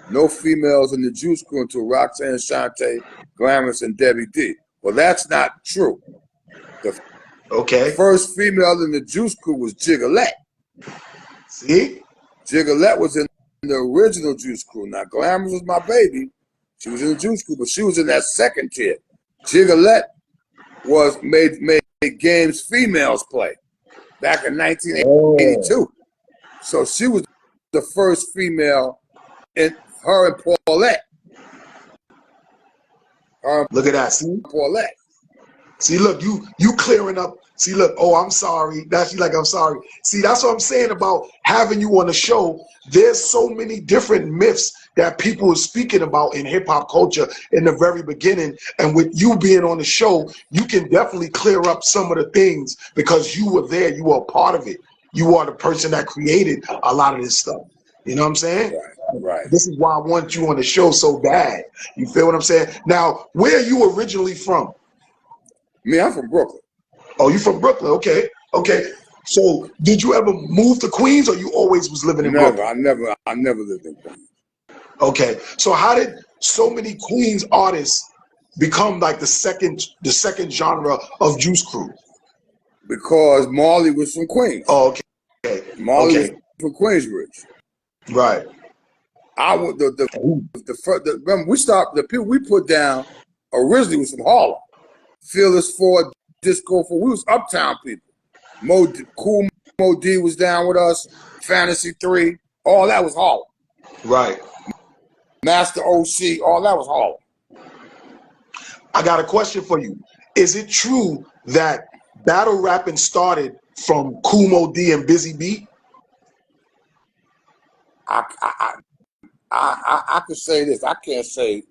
no females in the Juice Crew until Roxanne, Shantae, Glamorous, and Debbie D. Well, that's not true. The first female in the Juice Crew was Jiggalette. See? Jiggalette was in the original Juice Crew. Now, Glamorous was my baby. She was in the Juice Crew, but she was in that second tier. Jiggalette was made games females play back in 1982. So she was the first female in her and Paulette. Look at that. See? Paulette. See, look, you clearing up. See, look, oh, I'm sorry. That's like, I'm sorry. See, that's what I'm saying about having you on the show. There's so many different myths that people are speaking about in hip hop culture in the very beginning. And with you being on the show, you can definitely clear up some of the things because you were there. You were a part of it. You are the person that created a lot of this stuff. You know what I'm saying? Right. This is why I want you on the show so bad. You feel what I'm saying? Now, where are you originally from? Me, I'm from Brooklyn. Oh, you from Brooklyn? Okay. So, did you ever move to Queens, or you always was living in Brooklyn? I never lived in Queens. Okay. So, how did so many Queens artists become like the second genre of Juice Crew? Because Marley was from Queens. Oh, okay. Marley was from Queensbridge. Right. Remember the people we put down originally was from Harlem. Fearless Ford, Disco 4. We was uptown people. Cool Mo D was down with us. Fantasy 3. All that was Harlem. Right. Master OC. All that was Harlem. I got a question for you. Is it true that battle rapping started from Cool Mo D and Busy B? I could say this. I can't say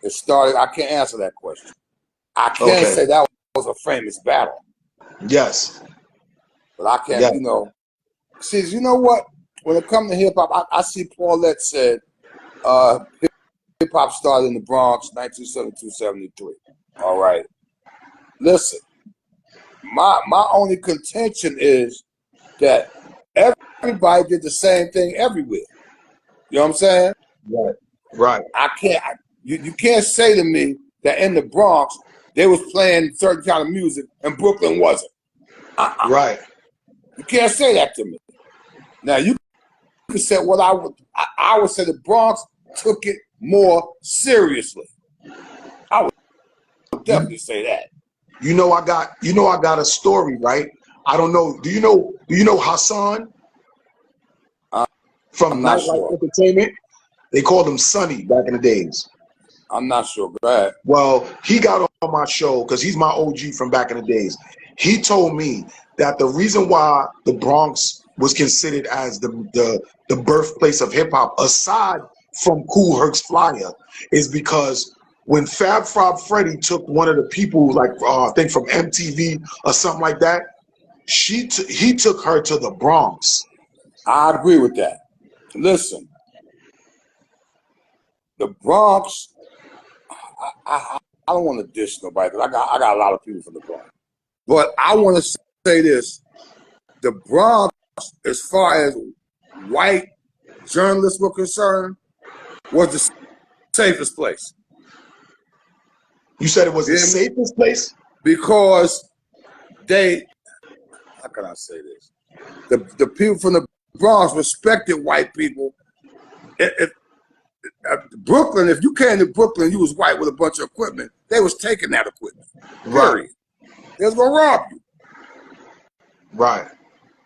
it started. I can't answer that question. I can't say that was a famous battle. Yes. But I can't, See, you know what? When it comes to hip hop, I see Paulette said hip hip-hop started in the Bronx, 1972-73. All right. Listen, my only contention is that everybody did the same thing everywhere. You know what I'm saying? Right. You can't say to me that in the Bronx they was playing certain kind of music and Brooklyn wasn't. Right. You can't say that to me. Now you can say what I would say the Bronx took it more seriously. I would definitely say that. I got a story, right? I don't know. Do you know Hassan from Nightlife Entertainment? They called him Sonny back in the days. I'm not sure. Go ahead. Well, he got on my show because he's my OG from back in the days. He told me that the reason why the Bronx was considered as the birthplace of hip hop, aside from Kool Herc's Flyer, is because when Fab Freddy took one of the people, like I think from MTV or something like that, he took her to the Bronx. I agree with that. Listen, the Bronx. I don't want to dish nobody because I got a lot of people from the Bronx, but I want to say this: the Bronx, as far as white journalists were concerned, was the safest place. You said it was the safest place? Because how can I say this? The people from the Bronx respected white people. Brooklyn, if you came to Brooklyn, you was white with a bunch of equipment, they was taking that equipment. Period. They was gonna rob you. Right.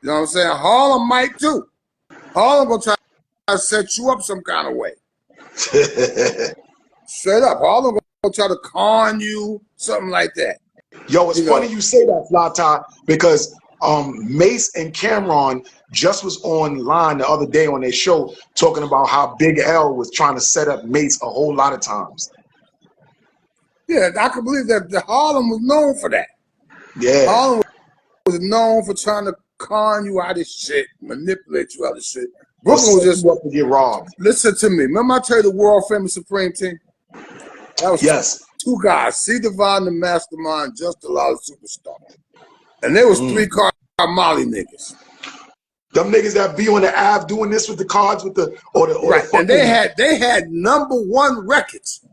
You know what I'm saying? Harlem might too. Harlem gonna try to set you up some kind of way. Straight up. Harlem gonna try to con you, something like that. Yo, it's funny you say that, Flata, because Mace and Cameron just was online the other day on their show talking about how Big L was trying to set up Mace a whole lot of times. Yeah, I can believe that the Harlem was known for that. Yeah. Harlem was known for trying to con you out of shit, manipulate you out of shit. Brooklyn was just to get robbed. Listen to me. Remember I tell you the world famous Supreme team? That was two guys, C. Divine, the mastermind, Just a Lot of Superstar. And there was three car Molly niggas. Them niggas that be on the Ave doing this with the cards with the right. And they had #1 records.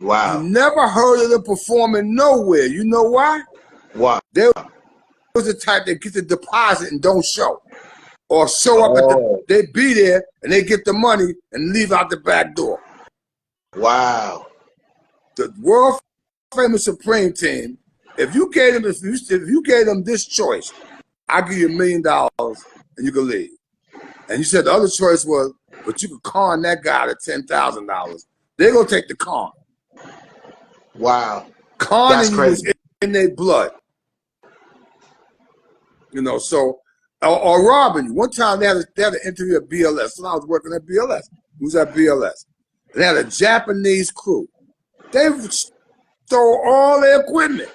Wow. You never heard of them performing nowhere. You know why? Why? They was the type that get the deposit and don't show. Or show up they be there and they get the money and leave out the back door. Wow. The world famous Supreme team, if you gave them this choice, I'll give you $1 million and you can leave. And you said the other choice was, but you could con that guy to $10,000. They're gonna take the con. Wow. Conning you is in their blood. You know, so or robbing you. One time they had an interview at BLS. When I was working at BLS. Who was at BLS? They had a Japanese crew. They stole all their equipment.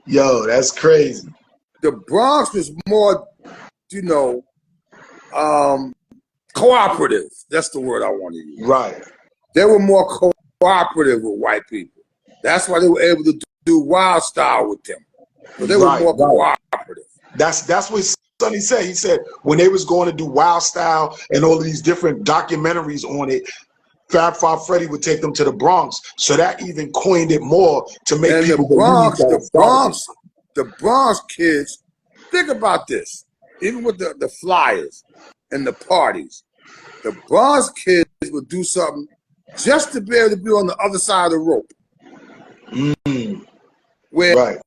Yo, that's crazy. The Bronx was more, cooperative. That's the word I want to use. Right. They were more cooperative with white people. That's why they were able to do Wild Style with them. But they were more cooperative. That's what Sonny said. He said when they was going to do Wild Style and all of these different documentaries on it, Fab Freddy would take them to the Bronx. So that even coined it more to make and people the Bronx kids, think about this. Even with the flyers and the parties, the Bronx kids would do something just to be able to be on the other side of the rope. Where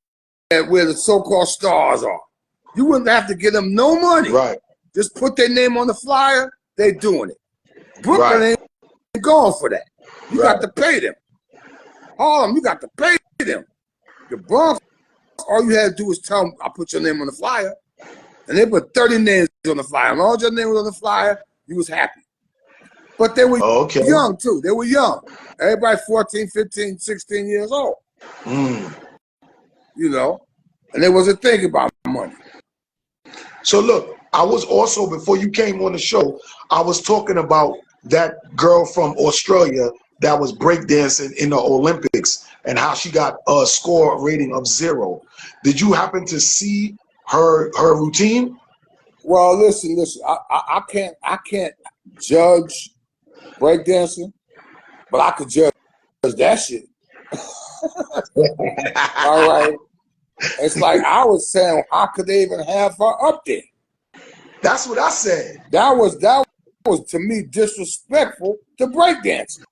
the so-called stars are. You wouldn't have to give them no money. Right. Just put their name on the flyer, they doing it. Brooklyn ain't going for that. You got to pay them. Harlem, you got to pay them. The Bronx, all you had to do was tell them, I put your name on the flyer. And they put 30 names on the flyer. And all your name was on the flyer, you was happy. But they were young too. They were young. Everybody 14, 15, 16 years old. You know, and they wasn't thinking about money. So look, I was also, before you came on the show, I was talking about that girl from Australia that was breakdancing in the Olympics and how she got a score rating of 0. Did you happen to see her routine? Well, listen. I can't judge breakdancing, but I could judge that shit. All right. It's like I was saying, how could they even have her up there? That's what I said. That was to me disrespectful to breakdancing.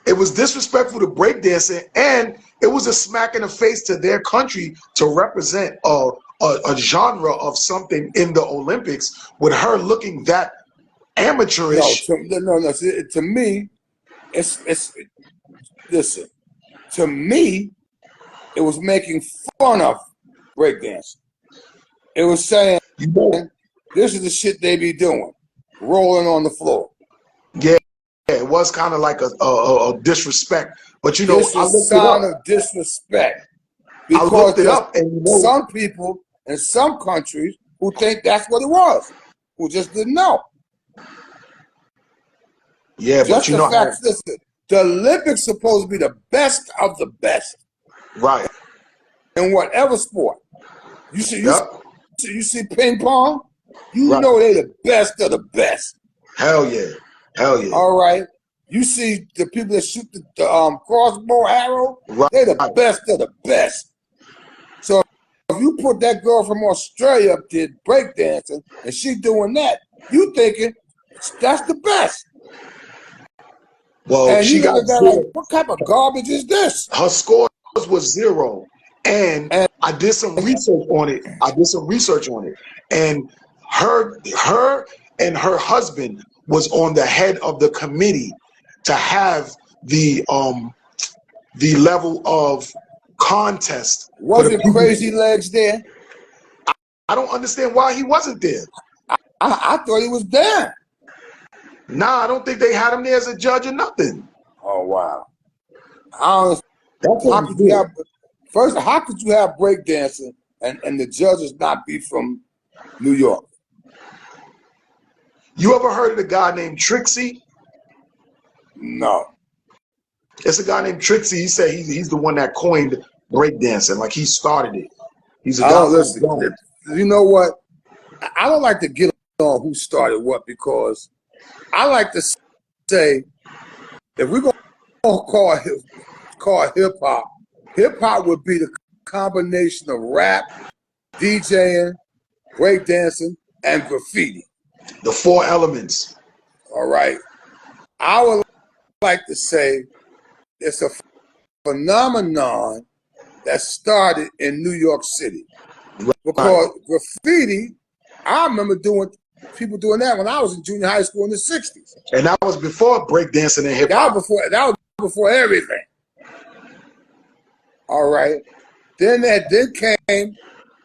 It was disrespectful to breakdancing, and it was a smack in the face to their country to represent a genre of something in the Olympics with her looking that amateurish. No. See, to me, it's listen. To me, it was making fun of breakdancing. It was saying, this is the shit they be doing, rolling on the floor. Yeah, it was kind of like a disrespect. But you know, This is a sign of disrespect. Because I looked it up, and some people in some countries who think that's what it was, who just didn't know. Yeah, just but you the know, fact, listen, the Olympics supposed to be the best of the best. Right. In whatever sport. You see, you see ping pong, you right. know they the best of the best. Hell yeah. Hell yeah. All right. You see the people that shoot the crossbow arrow, right. They're the best of the best. So if you put that girl from Australia up there breakdancing and she doing that, you thinking that's the best. Well, and she got like, what type of garbage is this? Her scores was 0. And I did some research on it. And her and her husband was on the head of the committee to have the level of contest. Wasn't Crazy Legs there? I don't understand why he wasn't there. I thought he was there. Nah, I don't think they had him there as a judge or nothing. Oh wow! How could you have breakdancing and the judges not be from New York? You ever heard of the guy named Trixie? No. It's a guy named Trixie. He said he's the one that coined breakdancing. Like he started it. He's a guy. Listen, you know what? I don't like to get on who started what, because I like to say, if we're going to call hip hop would be the combination of rap, DJing, breakdancing, and graffiti. The 4 elements. All right. I would like to say it's a phenomenon that started in New York City. Because graffiti, I remember people doing that when I was in junior high school in the 60s. And that was before breakdancing and hip hop. That was before everything. All right. Then came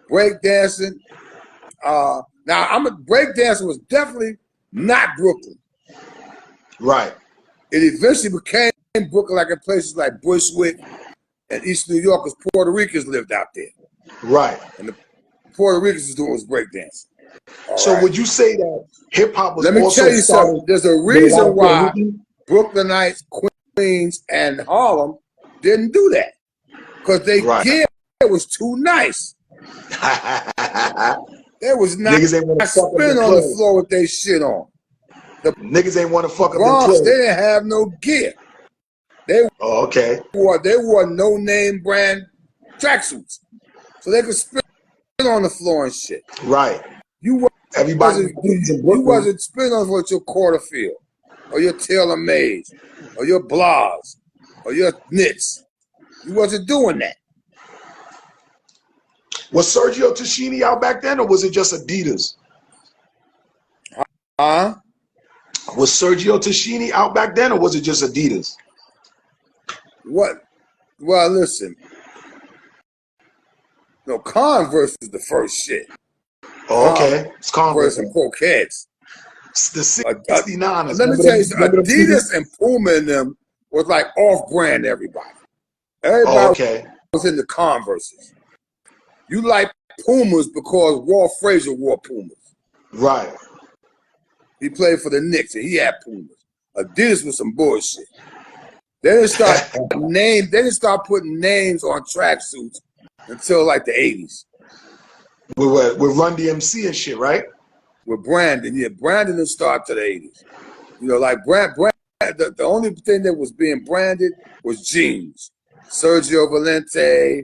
breakdancing. Now breakdancing was definitely not Brooklyn. Right. It eventually became Brooklyn, like in places like Bushwick and East New York, because Puerto Ricans lived out there. Right. And the Puerto Ricans was doing breakdancing. So would you say that hip hop was? Let me also tell you something. There's a reason why Brooklynites, Queens, and Harlem didn't do that, because they gear was too nice. There was not a spin on the floor with their shit on. The niggas ain't want to fuck up Bronx, they didn't have no gear. They wore no name brand tracksuits, so they could spin on the floor and shit. Right. You wasn't spinning on with your Quarterfield or your Taylor Mays or your Blas or your Knits. You wasn't doing that. Was Sergio Tashini out back then, or was it just Adidas? Huh? Was Sergio Tashini out back then, or was it just Adidas? What? Well, listen. No, Converse is the first shit. Oh, okay. It's Converse and Croquettes. The 69ers. Let me tell you something. Adidas and Puma and them was like off-brand everybody. Everybody was in the Converses. You like Pumas because Walt Frazier wore Pumas. Right. He played for the Knicks and he had Pumas. Adidas was some bullshit. They didn't start putting names on tracksuits until like the 80s. With Run DMC and shit, right? With Brandon, yeah. Brandon didn't start to the 80s. You know, like the only thing that was being branded was jeans. Sergio Valente,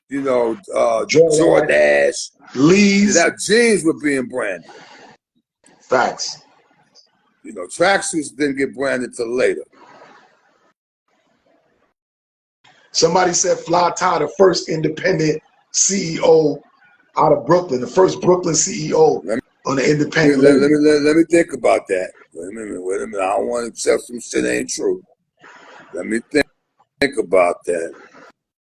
you know, Jordache. Lee's. That jeans were being branded. Facts. You know, tracksuits didn't get branded till later. Somebody said Fly Ty, the first independent CEO out of Brooklyn, the first Brooklyn CEO on the independent. Let me think about that. Wait a minute. I don't want to accept some shit ain't true. Let me think about that.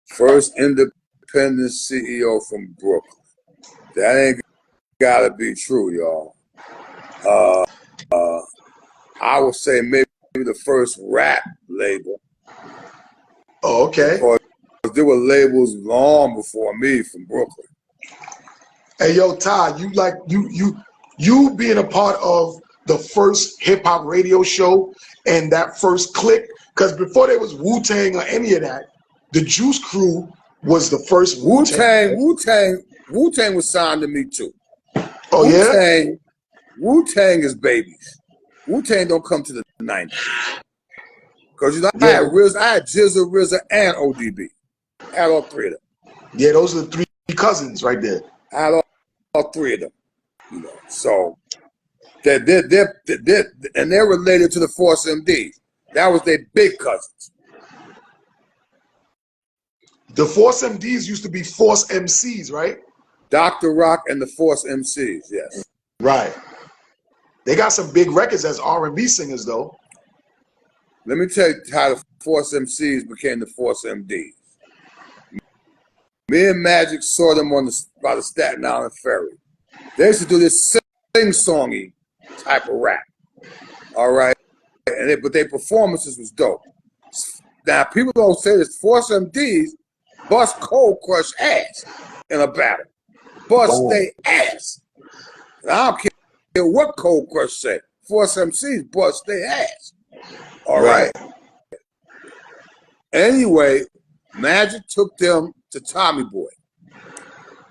First independent CEO from Brooklyn. That ain't gotta be true, y'all. I would say maybe the first rap label. Oh, okay. Because there were labels long before me from Brooklyn. Hey, yo, Ty, you being a part of the first hip hop radio show and that first click, because before there was Wu-Tang or any of that, the Juice Crew was the first Wu-Tang was signed to me too. Oh, yeah? Wu-Tang is babies. Wu-Tang don't come to the 90s. Because you know, I had Jizza, RZA, and ODB. I had all three of them. Yeah, those are the three cousins right there. I had all three of them. You know, so they're related to the Force MDs. That was their big cousins. The Force MDs used to be Force MCs, right? Dr. Rock and the Force MCs, yes. Right. They got some big records as R&B singers, though. Let me tell you how the Force MCs became the Force MDs. Me and Magic saw them by the Staten Island Ferry. They used to do this sing-songy type of rap. All right? But their performances was dope. Now, people don't say this. Force MDs bust Cold Crush ass in a battle. Bust they ass. And I don't care what Cold Crush say. Force MCs bust their ass. All right. Anyway, Magic took them to Tommy Boy.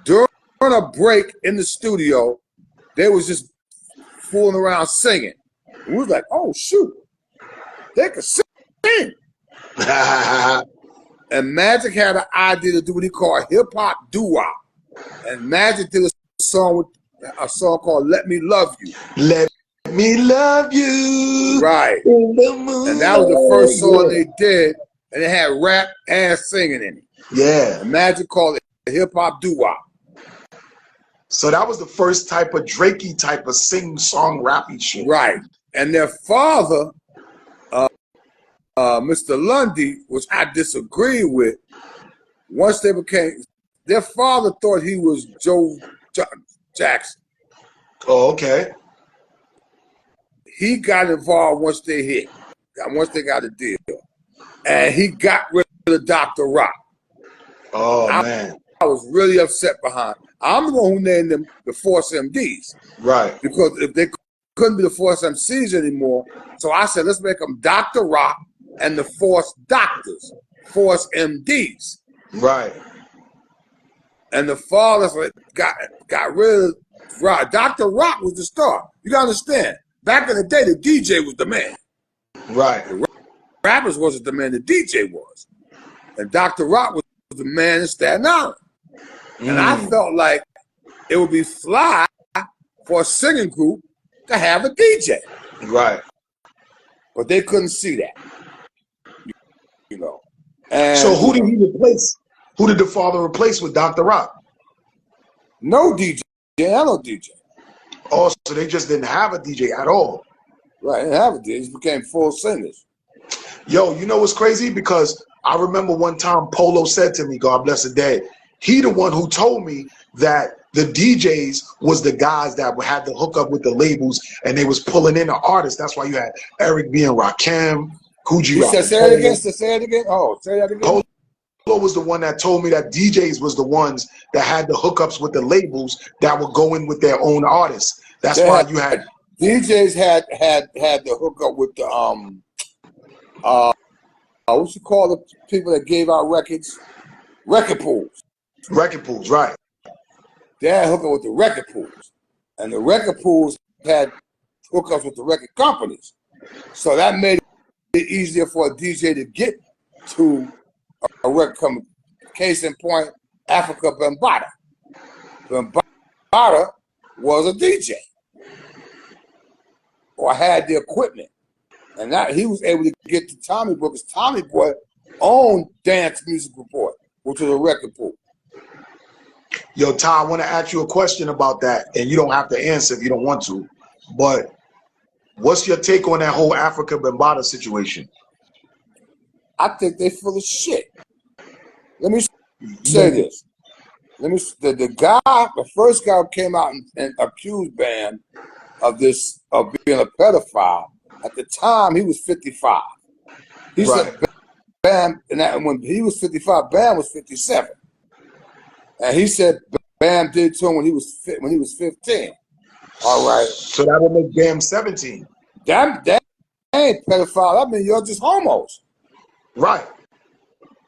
During a break in the studio, they was just fooling around singing. And we was like, oh, shoot. They could sing. And Magic had an idea to do what he called hip-hop doo-wop. And Magic did a song called Let Me Love You. Let me love you. Right. And that was the first song they did, and it had rap and singing in it. Yeah. And Magic called it hip-hop doo-wop. So that was the first type of Drakey type of sing-song rappy shit. Right. And their father, Mr. Lundy, which I disagree with, once they became, their father thought he was Joe Jackson. Oh, okay. He got involved once they got a deal. And he got rid of Dr. Rock. Oh, man. I was really upset behind. I'm the one who named them the Force MDs. Right. Because if they couldn't be the Force MCs anymore, so I said, let's make them Dr. Rock and the Force Doctors, Force MDs. Right. And the fathers got rid of Rock. Dr. Rock was the star. You gotta understand. Back in the day, the DJ was the man. Right. The rappers wasn't the man, the DJ was. And Dr. Rock was the man in Staten Island. And I felt like it would be fly for a singing group to have a DJ. Right. But they couldn't see that. You know. And so who did he replace? Who did the father replace with Dr. Rock? No DJ. No DJ. Oh, so they just didn't have a DJ at all. Right, they didn't have a DJ. They just became full singers. Yo, you know what's crazy? Because I remember one time Polo said to me, God bless the day, he the one who told me that the DJs was the guys that had to hook up with the labels and they was pulling in the artists. That's why you had Eric B and Rakim, Coogee Rock. Say it again. Oh, say that again. Polo was the one that told me that DJs was the ones that had the hookups with the labels that would go in with their own artists. That's why you had DJs had the hookup with the what you call the people that gave out records? Record pools. Record pools, right. They had hookup with the record pools. And the record pools had hookups with the record companies. So that made it easier for a DJ to get to a record company. Case in point, Africa Bambaataa. Bambaataa was a DJ. Or had the equipment. And that he was able to get to Tommy Boy, because Tommy Boy owned Dance Music Report, which was a record pool. Yo, Ty, I want to ask you a question about that, and you don't have to answer if you don't want to. But what's your take on that whole Africa Bambaataa situation? I think they full of shit. Let me say this. The first guy who came out and accused Bam of being a pedophile. At the time, he was 55. He said Bam, and when he was 55, Bam was 57. And he said Bam did to him when he was 15. All right. So that would make Bam 17. That ain't pedophile. I mean, you're just homos. Right.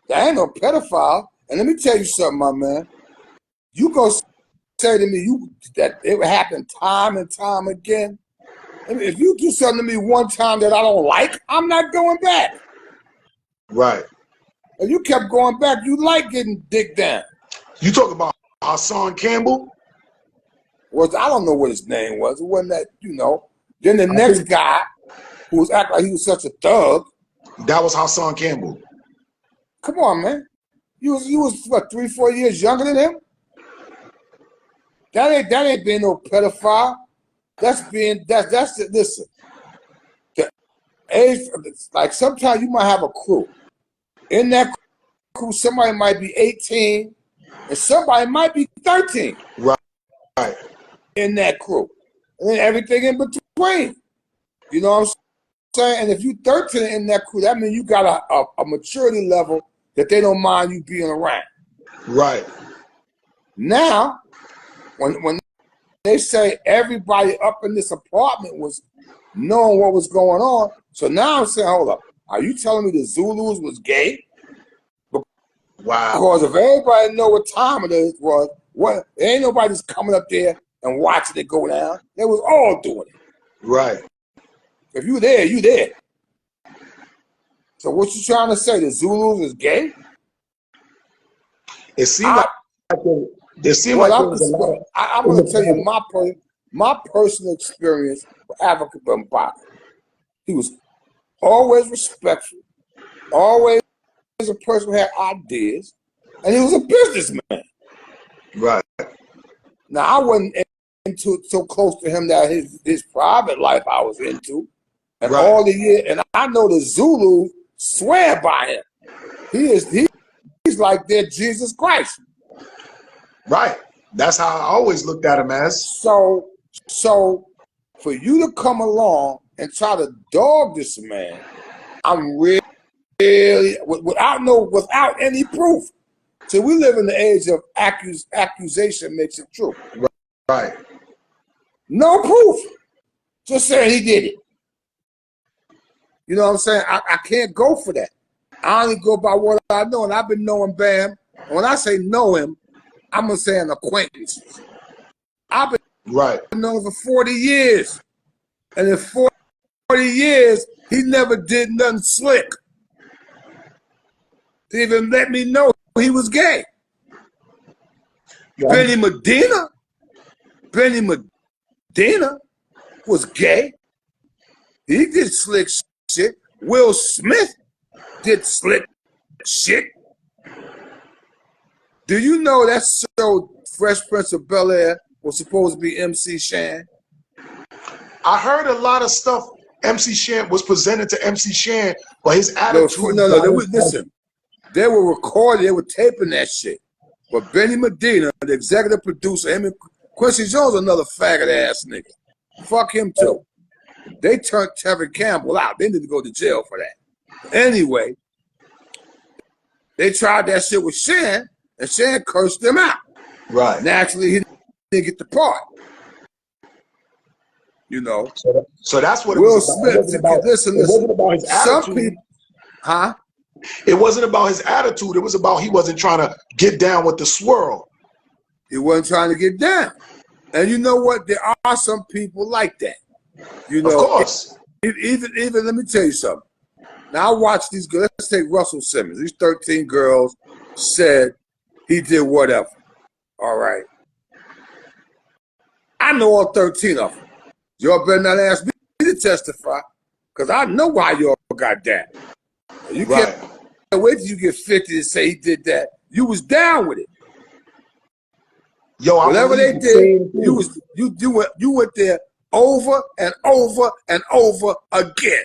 That ain't no pedophile. And let me tell you something, my man. You go say to me that it would happen time and time again. I mean, if you do something to me one time that I don't like, I'm not going back. Right. If you kept going back, you like getting dick down. You talk about Hassan Campbell? I don't know what his name was. It wasn't that, Then the next guy who was acting like he was such a thug. That was Hassan Campbell. Come on, man. You was what, 3-4 years younger than him? That ain't being no pedophile. Listen. The age, like sometimes you might have a crew. In that crew, somebody might be 18 and somebody might be 13. Right. In that crew. And then everything in between. You know what I'm saying? And if you 13 in that crew, that means you got a maturity level that they don't mind you being around. Right. Now, when they say everybody up in this apartment was knowing what was going on, so now I'm saying, hold up, are you telling me the Zulus was gay? Wow. Because if everybody know what time it was, ain't nobody just coming up there and watching it go down. They was all doing it. Right. If you there, you there. So what you trying to say? The Zulus is gay? It seemed like I'm going to tell you my personal experience with Africa Bambaataa. He was always respectful, always a person who had ideas, and he was a businessman. Right. Now, I wasn't into so close to him that his private life I was into. And all the years, and I know the Zulu swear by him. He's like their Jesus Christ. Right. That's how I always looked at him as. So for you to come along and try to dog this man, I'm really without any proof. So we live in the age of accusation makes it true. Right. No proof. Just saying he did it. You know what I'm saying? I can't go for that. I only go by what I know, and I've been knowing Bam. And when I say know him, I'm gonna say an acquaintance. I've been knowing him for 40 years. And in 40 years, he never did nothing slick. He even let me know he was gay. Yeah. Benny Medina was gay. He did slick shit. Will Smith did slick shit. Do you know that show Fresh Prince of Bel-Air was supposed to be MC Shan? I heard a lot of stuff MC Shan was presented to MC Shan, but his attitude. Listen. They were recording, they were taping that shit. But Benny Medina, the executive producer, him and Quincy Jones, another faggot ass nigga. Fuck him too. They turned Tevin Campbell out. They need to go to jail for that. Anyway, They tried that shit with Shan, and Shan cursed them out. Right. Naturally, he didn't get the part. You know. So that's what Will it was about. Smith, listen. It wasn't about his attitude. Some people, huh? It wasn't about his attitude. It was about he wasn't trying to get down with the swirl. He wasn't trying to get down. And you know what? There are some people like that. You know, of course. Even let me tell you something. Now I watch these girls. Let's take Russell Simmons. These 13 girls said he did whatever. All right. I know all 13 of them. Y'all better not ask me to testify, because I know why y'all got down. You can't wait till you get 50 to say he did that. You was down with it. Yo, whatever they did, you went there over and over and over again.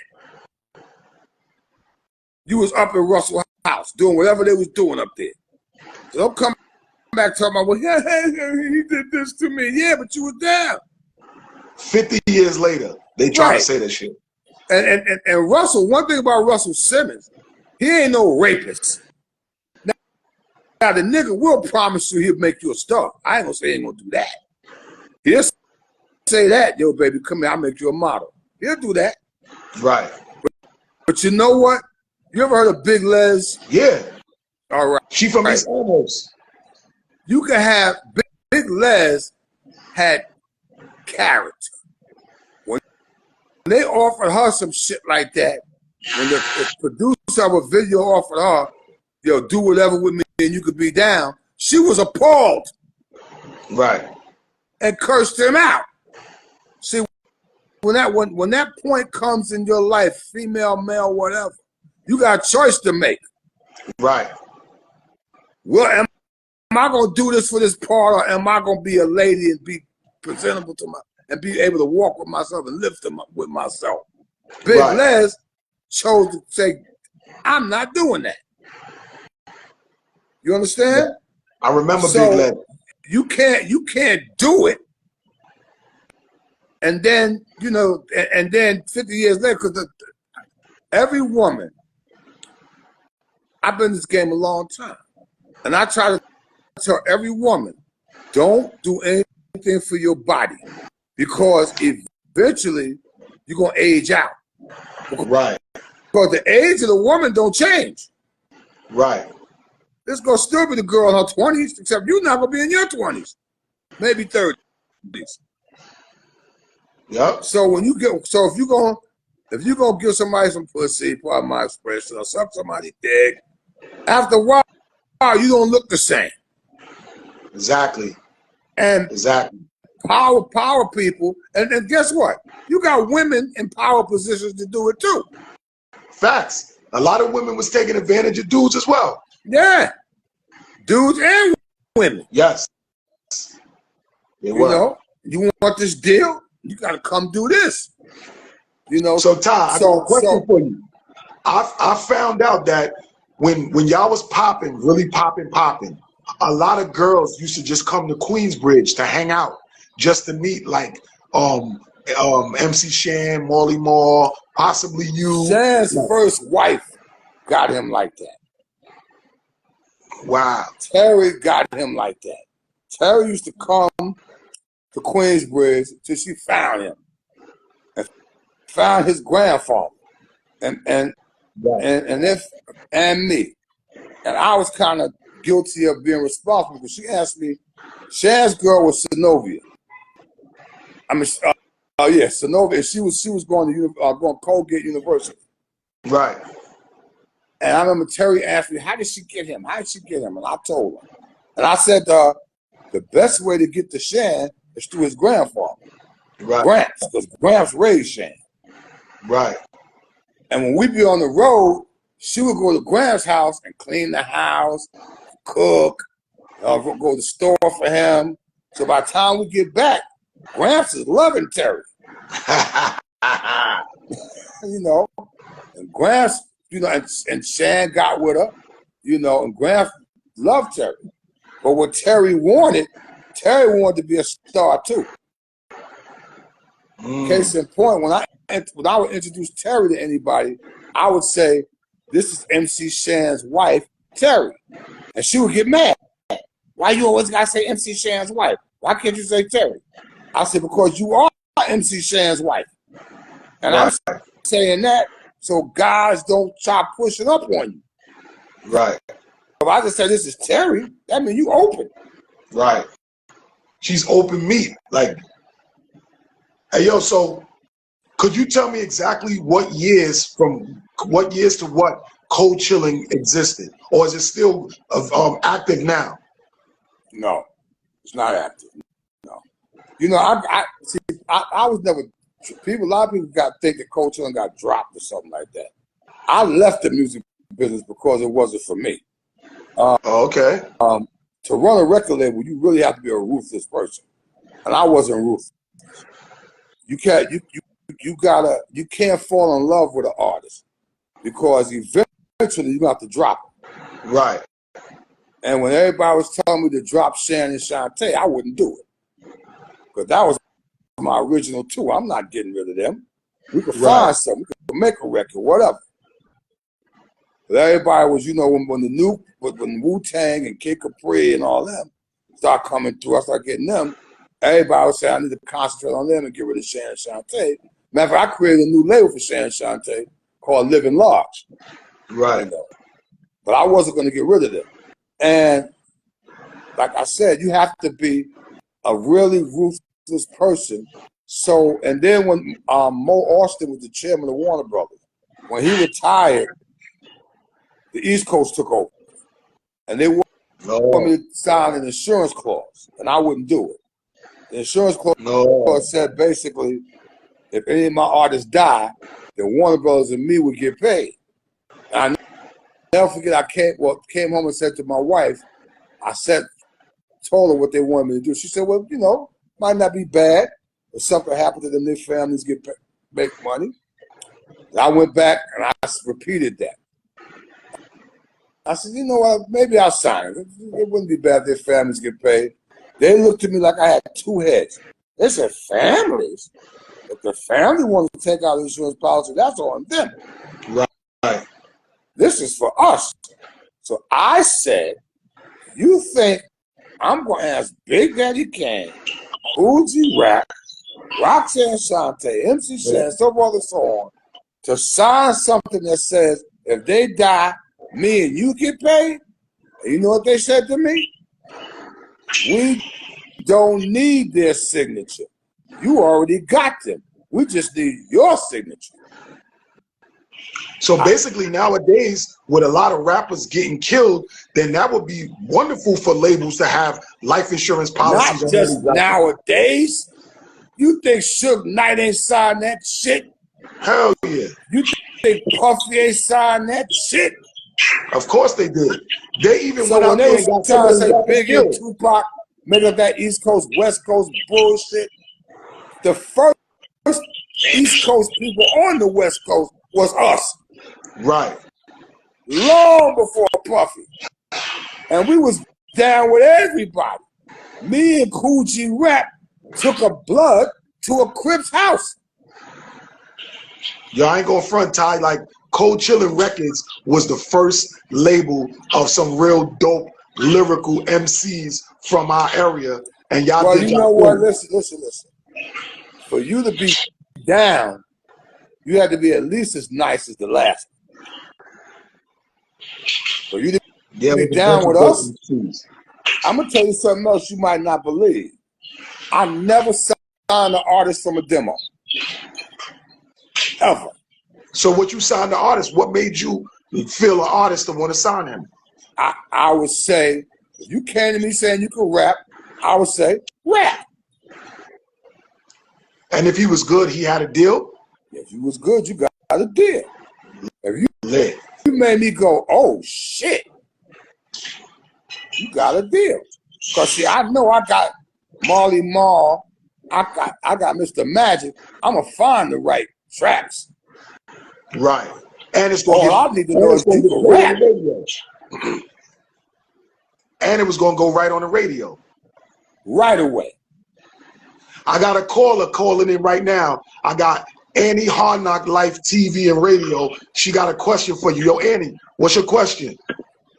You was up in Russell's house doing whatever they was doing up there. So don't come back talking about, well, yeah, he did this to me. Yeah, but you was down. 50 years later, they try to say that shit. And Russell, one thing about Russell Simmons, he ain't no rapist. Now the nigga will promise you he'll make you a star. I ain't gonna say he ain't gonna do that. He'll say that, yo, baby, come here, I'll make you a model. He'll do that. Right. But you know what? You ever heard of Big Les? Yeah. All right. She from East Almost. You can have Big Les had character. When they offered her some shit like that, when the producer of a video offered her, yo, do whatever with me and you could be down, she was appalled. Right. And cursed him out. See, when that point comes in your life, female, male, whatever, you got a choice to make. Right. Well, am I gonna do this for this part, or am I gonna be a lady and be presentable to my and be able to walk with myself and lift them up with myself? Big Les chose to say, I'm not doing that. You understand? I remember Big Les. You can't do it. And then, you know, and then 50 years later, because every woman, I've been in this game a long time, and I try to tell every woman, don't do anything for your body, because eventually you're going to age out. Right. Because the age of the woman don't change. Right. It's going to still be the girl in her 20s, except you're not going to be in your 20s, maybe 30s. Yep. So when you get, so if you're gonna give somebody some pussy, pardon my expression, or suck somebody dick, after a while, you don't look the same. Exactly. And power people, and guess what? You got women in power positions to do it too. Facts. A lot of women was taking advantage of dudes as well. Yeah. Dudes and women. Yes. You know, you want this deal? You gotta come do this. You know. So Ty, I got a question for you. I found out that when y'all was popping, really popping, a lot of girls used to just come to Queensbridge to hang out, just to meet like MC Shan, Molly Moore, possibly you. Shan's first wife got him like that. Wow. Terry got him like that. Terry used to come to Queensbridge till she found him and found his grandfather and me. And I was kind of guilty of being responsible because she asked me, Shan's girl was Synovia. I mean, Synovia. She was going to Colgate University. Right. And I remember Terry asked me, how did she get him? How did she get him? And I told her. And I said, the best way to get to Shan is through his grandfather. Right. Gramps, because Gramps raised Shan. Right. And when we be on the road, she would go to Gramps' house and clean the house, cook, go to the store for him. So by the time we get back, Gramps is loving Terry. You know, and Gramps, you know, and Shan got with her, you know, and Gramps loved Terry. But what Terry wanted to be a star too. Case in point, when I would introduce Terry to anybody, I would say, this is MC Shan's wife, Terry. And she would get mad. Why you always gotta say MC Shan's wife? Why can't you say Terry? I said, because you are MC Shan's wife. And I'm saying that so guys don't try pushing up on you. Right. If I just say this is Terry, that means you open. Right. She's open meat. Like, hey, yo, so could you tell me exactly what years to what Cold Chillin existed? Or is it still active now? No, it's not active. No. You know, I was never, a lot of people think that Cold Chillin got dropped or something like that. I left the music business because it wasn't for me. Okay. To run a record label, you really have to be a ruthless person, and I wasn't ruthless. You can't fall in love with an artist because eventually you have to drop them. Right. And when everybody was telling me to drop Shan and Shantae, I wouldn't do it because that was my original two. I'm not getting rid of them. We could find something. We could make a record, whatever. But everybody was, you know, when Wu-Tang and Kid Capri and all them start coming through, I start getting them. Everybody was saying I need to concentrate on them and get rid of Shan and Shantae. Matter of fact, I created a new label for Shan and Shantae called Living Large. Right. You know? But I wasn't going to get rid of them. And like I said, you have to be a really ruthless person. So, and then when Mo Austin was the chairman of Warner Brothers, when he retired, the East Coast took over. And they wanted me to sign an insurance clause, and I wouldn't do it. The insurance clause said basically, if any of my artists die, then Warner Brothers and me would get paid. And I never forget, I came home and said to my wife, told her what they wanted me to do. She said, well, you know, might not be bad. If something happened to them, their families make money. And I went back and I repeated that. I said, you know what, maybe I'll sign it. It wouldn't be bad if their families get paid. They looked at me like I had two heads. They said, families? If the family wants to take out the insurance policy, that's on them. Right. This is for us. So I said, you think I'm going to ask Big Daddy Kane, Uzi Rap, Roxanne Shante, MC Shan, so forth and so on, to sign something that says, if they die, me and you get paid? And you know what they said to me? We don't need their signature. You already got them. We just need your signature. So basically nowadays, with a lot of rappers getting killed, then that would be wonderful for labels to have life insurance policies. Not just nowadays. You think Suge Knight ain't signed that shit? Hell yeah. You think Puffy ain't signed that shit? Of course they did. They even So went out when they there and got trying to say somebody Biggie and Tupac made up that East Coast, West Coast bullshit, the first East Coast people on the West Coast was us. Right. Long before Puffy. And we was down with everybody. Me and Cool G Rap took a blood to a Crips house. Yo, I ain't gonna front, Ty. Like, Cold Chillin Records was the first label of some real dope lyrical MCs from our area. And y'all well, did you know what? Listen. For you to be down, you had to be at least as nice as the last. For you to be down with us, I'm gonna tell you something else you might not believe. I never signed an artist from a demo. Ever. So what you signed the artist, what made you feel an artist to want to sign him? I would say, if you came to me saying you could rap, I would say, rap. And if he was good, he had a deal? If you was good, you got a deal. If you made me go, oh shit, you got a deal. Because see, I know I got Marley Marl, I got Mr. Magic. I'm going to find the right tracks. Right. And it's going all I need to know is you can rap. And it was going to go right on the radio. Right away. I got a caller calling in right now. I got Annie Hardknock Life TV and Radio. She got a question for you. Yo, Annie, what's your question?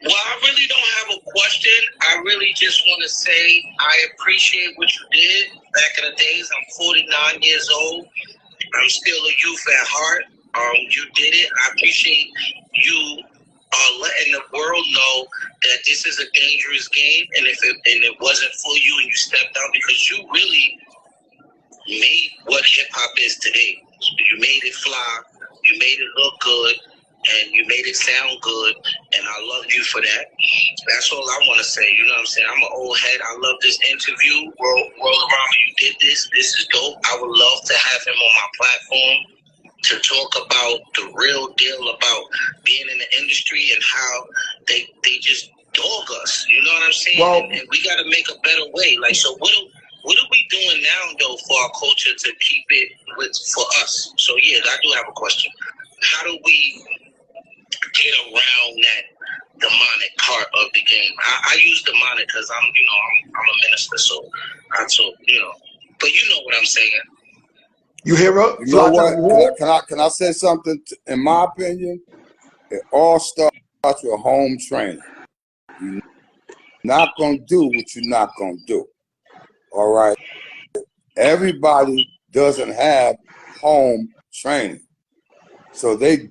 Well, I really don't have a question. I really just want to say I appreciate what you did back in the days. I'm 49 years old. I'm still a youth at heart. You did it. I appreciate you letting the world know that this is a dangerous game, and if it wasn't for you and you stepped out, because you really made what hip hop is today. You made it fly. You made it look good. And you made it sound good, and I love you for that. That's all I want to say. You know what I'm saying? I'm an old head. I love this interview. World around me, you did this. This is dope. I would love to have him on my platform to talk about the real deal about being in the industry and how they just dog us. You know what I'm saying? Well, and we got to make a better way. Like, so what are we doing now, though, for our culture to keep it for us? So, yeah, I do have a question. How do we get around that demonic part of the game? I use demonic because I'm a minister, so but you know what I'm saying. you hear up? You know what? Can I say something? In my opinion, it all starts with home training. You're not gonna do what you're not gonna do. All right. Everybody doesn't have home training, so they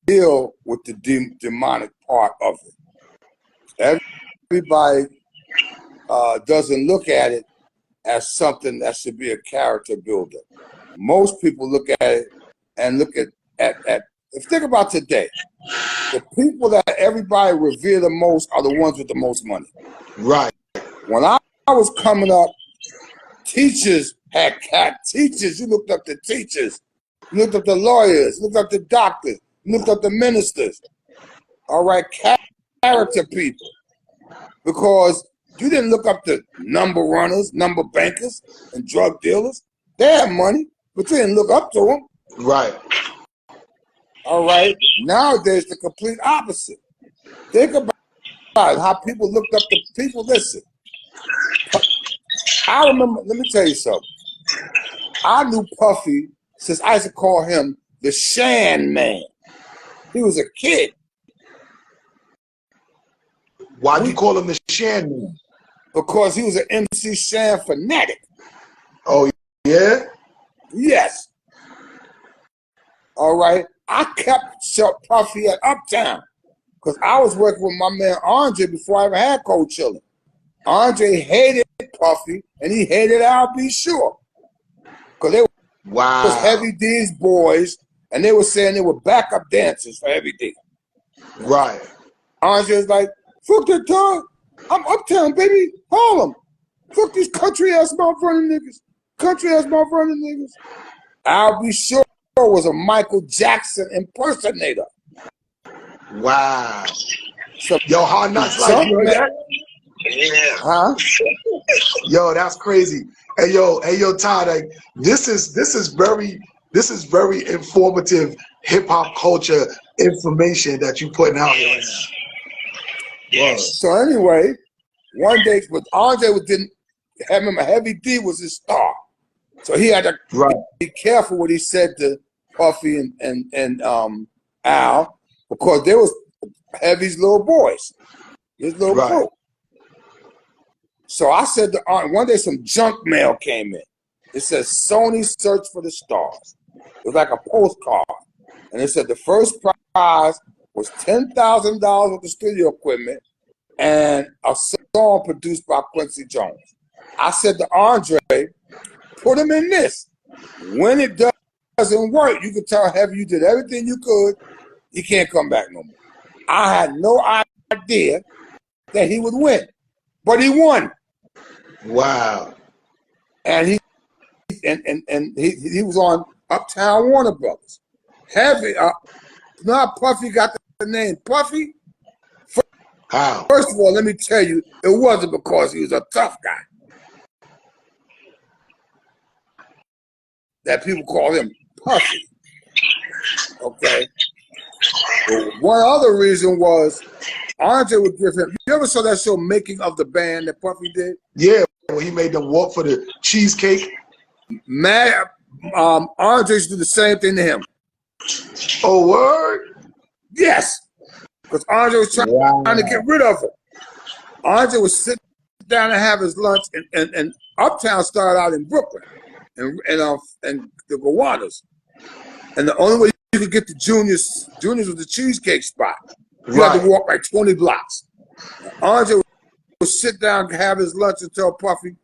deal with the demonic part of it. Everybody doesn't look at it as something that should be a character builder. Most people look at it and look at if think about today, the people that everybody revere the most are the ones with the most money. Right. When I was coming up, teachers had teachers. You looked up the teachers, you looked up the lawyers, you looked up the doctors, you looked up the ministers. All right, character people, because you didn't look up the number runners, number bankers, and drug dealers. They have money, but you didn't look up to them. Right. All right. Nowadays, the complete opposite. Think about how people looked up to people. Listen, I remember. Let me tell you something. I knew Puffy since I used to call him the Shan Man. He was a kid. Why'd you call him the Shan Man? Because he was an MC Shan fanatic. Oh, yeah? Yes. All right. I kept Puffy at Uptown because I was working with my man Andre before I ever had Cold Chillin. Andre hated Puffy and he hated Al B. Sure. Because they was Heavy D's boys and they were saying they were backup dancers for Heavy D. Right. Andre was like, fuck that time. I'm Uptown, baby. Harlem. Fuck these country ass mouth running niggas. Country ass mouth running niggas. Al B. Sure was a Michael Jackson impersonator. Wow. So, yo, Hard Knocks like you heard that? Yeah. Huh? Yo, that's crazy. Hey yo, Todd, like, this is very informative hip hop culture information that you putting out here right now. Yes. So anyway, one day, with Andre didn't remember Heavy D was his star, so he had to be careful what he said to Puffy and Al, because they was Heavy's little boys, his little crew. So I said to one day some junk mail came in. It says Sony Search for the Stars. It was like a postcard, and it said the first prize was $10,000 worth of studio equipment and a song produced by Quincy Jones. I said to Andre, put him in this. When it doesn't work, you can tell Heavy you did everything you could. He can't come back no more. I had no idea that he would win, but he won. Wow. And he was on Uptown Warner Brothers. Heavy, now Puffy got the name Puffy. How? First of all, let me tell you, it wasn't because he was a tough guy that people call him Puffy. Okay. But one other reason was Andre would give him. You ever saw that show Making of the Band that Puffy did? Yeah, when he made them walk for the cheesecake. Andre used to do the same thing to him. Oh, word? Yes. because Andre was trying to get rid of her. Andre was sitting down and have his lunch, and Uptown started out in Brooklyn, and the Gowanus. And the only way you could get to Junior's was the cheesecake spot. You had to walk like 20 blocks. Andre would sit down and have his lunch and tell Puffy,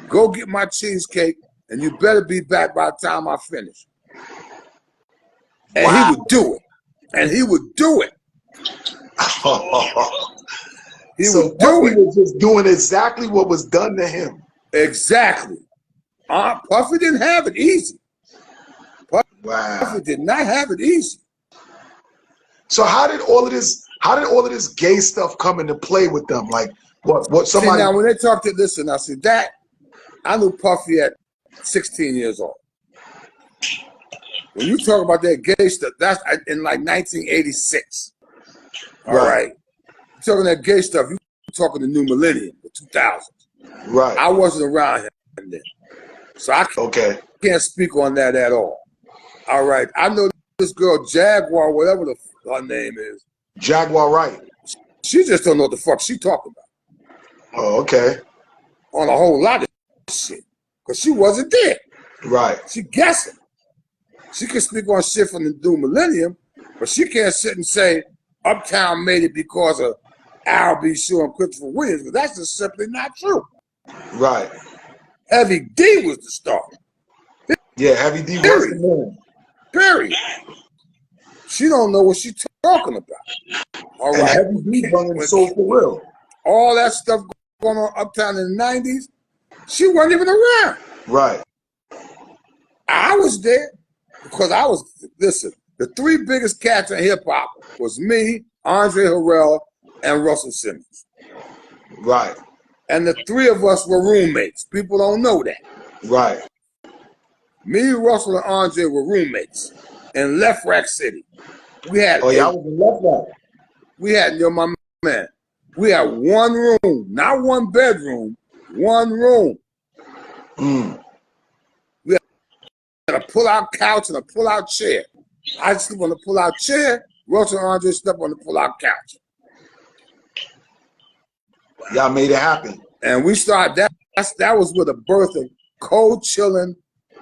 go get my cheesecake, and you better be back by the time I finish. And he would do it. And he would do it. He was just doing exactly what was done to him. Exactly. Puffy didn't have it easy. Puffy did not have it easy. So how did all of this gay stuff come into play with them? Like what somebody? See, now when they talk to listen, I said that I knew Puffy at 16 years old. When you talk about that gay stuff, that's in like 1986. All right. You're talking that gay stuff, you're talking the new millennium, the 2000s. Right. I wasn't around him then. So I can't speak on that at all. All right. I know this girl, Jaguar, whatever her name is. Jaguar Wright. She just don't know what the fuck she talking about. Oh, okay. On a whole lot of shit. Because she wasn't there. Right. She guessing. She can speak on shit from the new millennium, but she can't sit and say Uptown made it because of Al B. Shaw and Christopher Williams, because that's just simply not true. Right. Heavy D was the star. Yeah, Heavy D was the man. Period. She don't know what she's talking about. All right. Heavy D running Soul for Real. All that stuff going on Uptown in the 90s, she wasn't even around. Right. I was there because listen, the three biggest cats in hip hop was me, Andre Harrell, and Russell Simmons. Right. And the three of us were roommates. People don't know that. Right. Me, Russell, and Andre were roommates in Left Rack City. We had y'all was in Left Rack. We had, my man, we had one room, not one bedroom, one room. We had a pull-out couch and a pull-out chair. I sleep on the pull-out chair. Russell and Andre slept on the pull-out couch. Y'all made it happen. And we started, that was with the birth of Cold Chillin'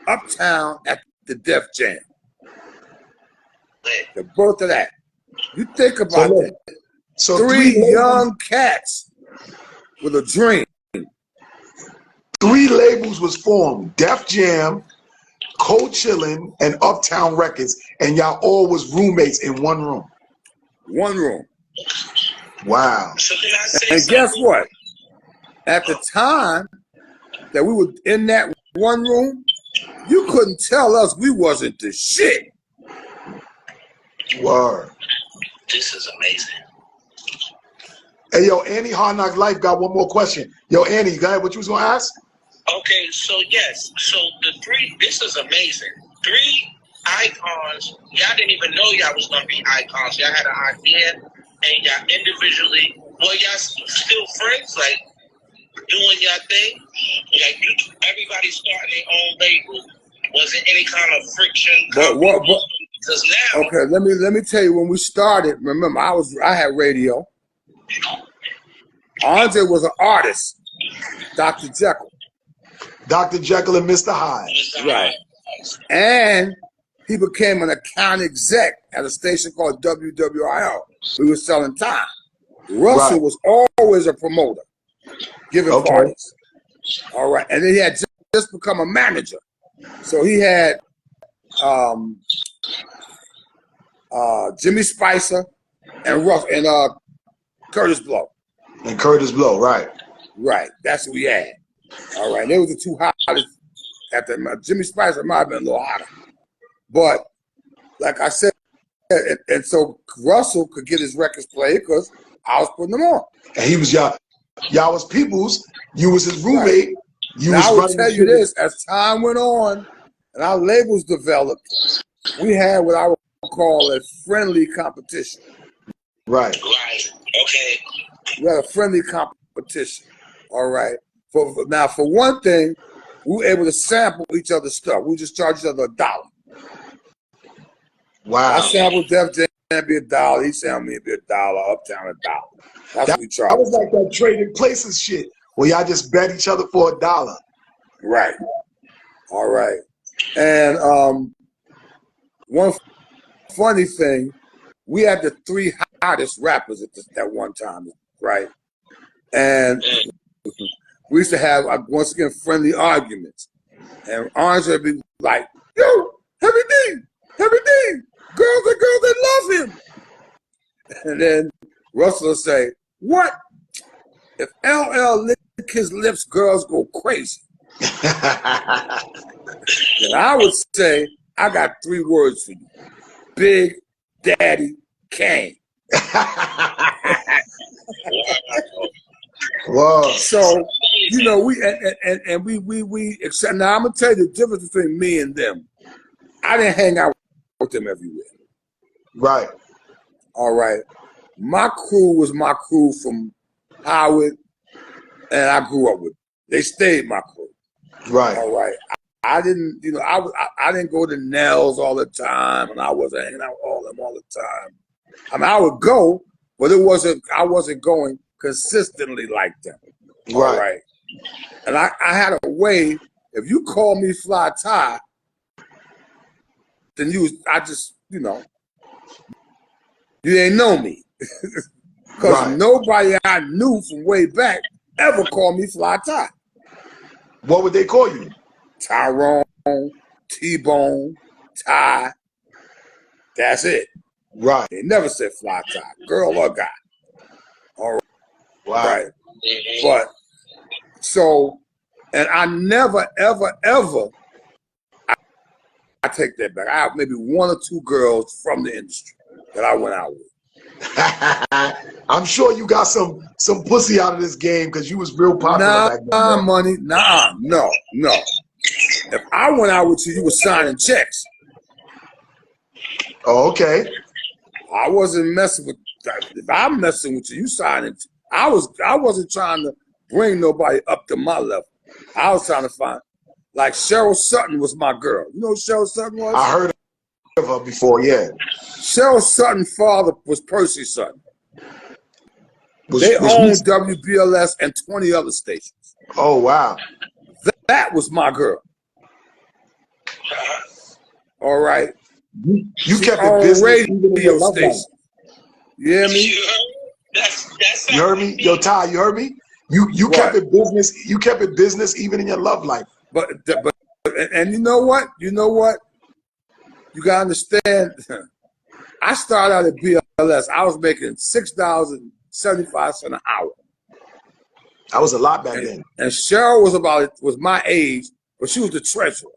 Uptown at the Def Jam. The birth of that. You think about that. So three young cats with a dream. 3 labels was formed: Def Jam, Cold Chillin', and Uptown Records, and y'all all was roommates in one room. One room. Wow. And guess what? At the time that we were in that one room, you couldn't tell us we wasn't the shit. Word. This is amazing. Hey, yo, Annie Hard Knock Life got one more question. Yo, Annie, go ahead. What you was gonna ask? Okay, so yes, so this is amazing. 3 icons. Y'all didn't even know y'all was gonna be icons. Y'all had an idea, and y'all individually. Well, y'all still friends, like doing y'all thing. Like everybody starting their own label. Wasn't any kind of friction. Because now. Okay, let me tell you when we started. Remember, I had radio. Andre was an artist, Dr. Jekyll. Dr. Jekyll and Mr. Hyde. Right. And he became an account exec at a station called WWIO. We were selling time. Russell was always a promoter, giving parties. All right. And then he had just become a manager. So he had Jimmy Spicer and Ruff and Curtis Blow. And Curtis Blow, right. Right. That's who we had. All right. They were the two hottest. Jimmy Spicer might have been a little hotter. But like I said, and so Russell could get his records played because I was putting them on. And he was y'all was people's, you was his roommate. Right. You now was I will tell you this, as time went on and our labels developed, we had what I would call a friendly competition. Right. Right. Okay. We had a friendly competition. All right. For one thing, we were able to sample each other's stuff. We just charged each other $1. Wow. I sampled Def it'd be $1. He'd say on me it'd be $1, Uptown $1. That's what we charge. I was like that trading places shit where y'all just bet each other for $1. Right. All right. And one funny thing, we had the 3 hottest rappers at one time, right? And we used to have, once again, friendly arguments. And Orange would be like, yo, Heavy D, girls, they love him. And then Russell would say, what? If LL lick his lips, girls go crazy. And I would say, I got 3 words for you. Big Daddy Kane. Whoa. So, you know, we accept. Now, I'm going to tell you the difference between me and them. I didn't hang out with them everywhere. Right. All right. My crew was my crew from Howard, and I grew up with them. They stayed my crew. Right. All right. I didn't, you know, I didn't go to Nels all the time, and I wasn't hanging out with all them all the time. I mean, I would go, but I wasn't going consistently like them. Right. All right. And I had a way, if you call me Fly Ty, then I just, you know, you ain't know me. Because nobody I knew from way back ever called me Fly Ty. What would they call you? Tyrone, T-Bone, Ty. That's it. Right. They never said Fly Ty, girl or guy. All right. Wow. Right. But so, and I never, ever, ever, I take that back. I have maybe 1 or 2 girls from the industry that I went out with. I'm sure you got some pussy out of this game because you was real popular back then. Nah, money. Nah, no. If I went out with you, you were signing checks. Oh, okay. I wasn't messing with. If I'm messing with you, you signing. I wasn't trying to bring nobody up to my level. I was trying to find, like Cheryl Sutton was my girl. You know who Cheryl Sutton was? I heard of her before. Yeah. Cheryl Sutton's father was Percy Sutton. They owned WBLS and 20 other stations. Oh, wow. That was my girl. All right. You kept it business radio station. You hear me? You heard me? Yo, Ty, you heard me? You kept it business. You kept it business even in your love life. But you know what? You gotta understand. I started out at BLS. I was making $6.75 an hour. That was a lot back then. And Cheryl was my age, but she was the treasurer,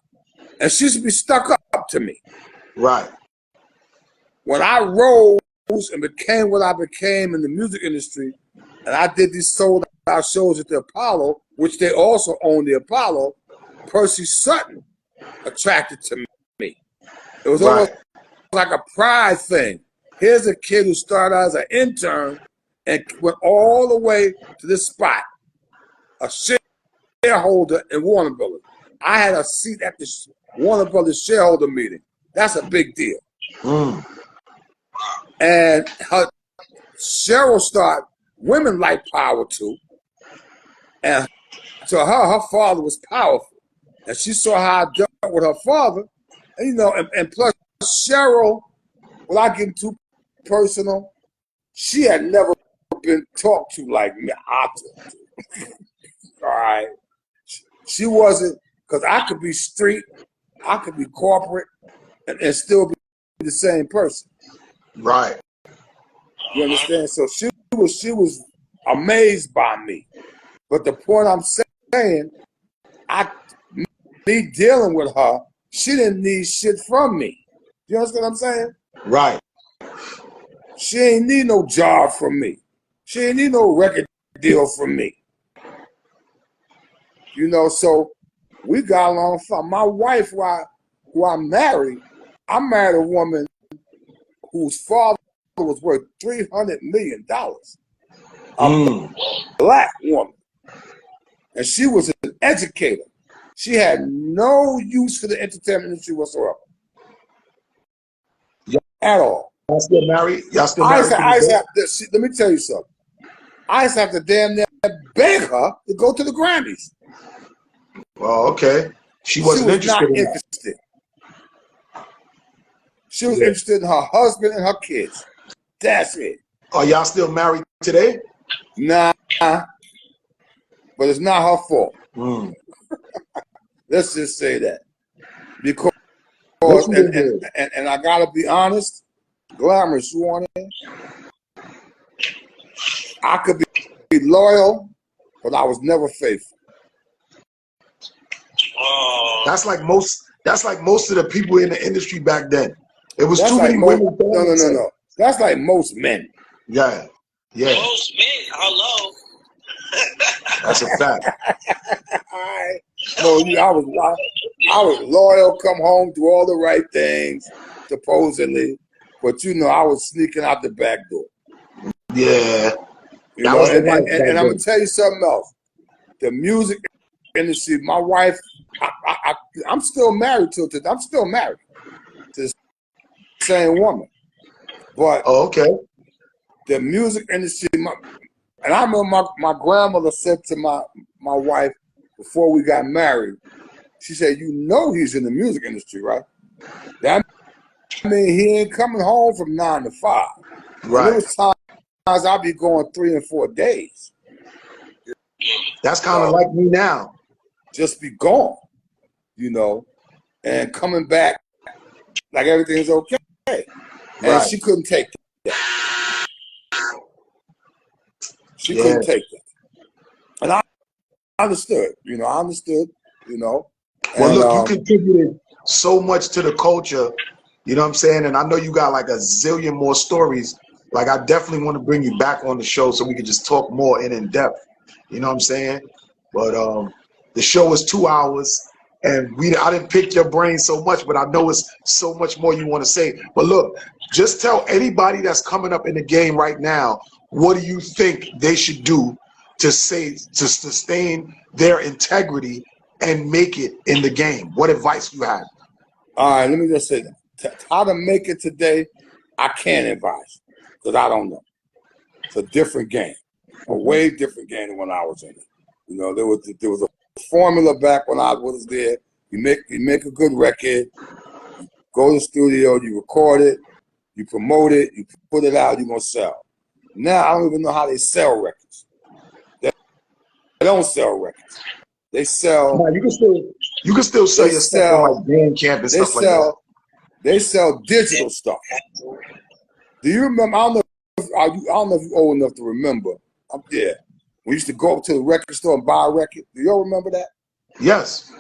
and she used to be stuck up to me. Right. When I rose and became what I became in the music industry, and I did these sold-out shows at the Apollo, which they also owned the Apollo, Percy Sutton attracted to me. It was almost like a pride thing. Here's a kid who started out as an intern and went all the way to this spot, a shareholder in Warner Brothers. I had a seat at the Warner Brothers shareholder meeting. That's a big deal. And Cheryl started, women like power too. And to her father was powerful. And she saw how I dealt with her father. And, you know, and plus Cheryl, without getting too personal, she had never been talked to like me. I talked to her. All right. She wasn't, because I could be street, I could be corporate, and still be the same person. Right. You understand? So she was amazed by me. But the point I'm saying, me dealing with her, she didn't need shit from me. You understand what I'm saying? Right. She ain't need no job from me. She ain't need no record deal from me. You know, so we got along fine. My wife, who I married a woman whose father was worth $300 million. A black woman. And she was an educator. She had no use for the entertainment industry whatsoever. At all. Y'all still married? Y'all still I married? used to, let me tell you something. I used to have to damn near beg her to go to the Grammys. Oh, okay. She wasn't was interested not in interested. She was interested in her husband and her kids. That's it. Are y'all still married today? Nah, but it's not her fault. Let's just say that. Because, and I gotta be honest, Glamorous, you want it? I could be loyal, but I was never faithful. That's like most of the people in the industry back then. It was too many women. No. That's like most men. Yeah. Most men, hello. That's a fact. No, I was loyal, come home, do all the right things, supposedly, but I was sneaking out the back door. Yeah. And I'm gonna tell you something else. The music industry, my wife, I'm still married to the same woman. But the music industry, and I remember my grandmother said to my wife before we got married, she said, he's in the music industry, right? That means he ain't coming home from 9 to 5. Right. And there was times I'd be going 3 and 4 days. That's kind of like me now. Just be gone, and coming back like everything's okay. And she couldn't take that. She couldn't take that. And I understood, Well, look, you contributed so much to the culture, you know what I'm saying? And I know you got like a zillion more stories. Like, I definitely want to bring you back on the show so we can just talk more in depth. You know what I'm saying? But the show is 2 hours, and I didn't pick your brain so much, but I know it's so much more you want to say. But look, just tell anybody that's coming up in the game right now, what do you think they should do to sustain their integrity and make it in the game? What advice you have? All right, let me just say that. How to make it today, I can't advise, because I don't know. It's a different game, a way different game than when I was in it. There was a formula back when I was there. You make a good record, you go to the studio, you record it, you promote it, you put it out, you're gonna sell. Now I don't even know how they sell records. They don't sell records. They sell. No, you can still sell your stuff on like Bandcamp and stuff like that. They sell digital stuff. Do you remember? I don't know if you're old enough to remember. Yeah. We used to go up to the record store and buy a record. Do you all remember that? Yes.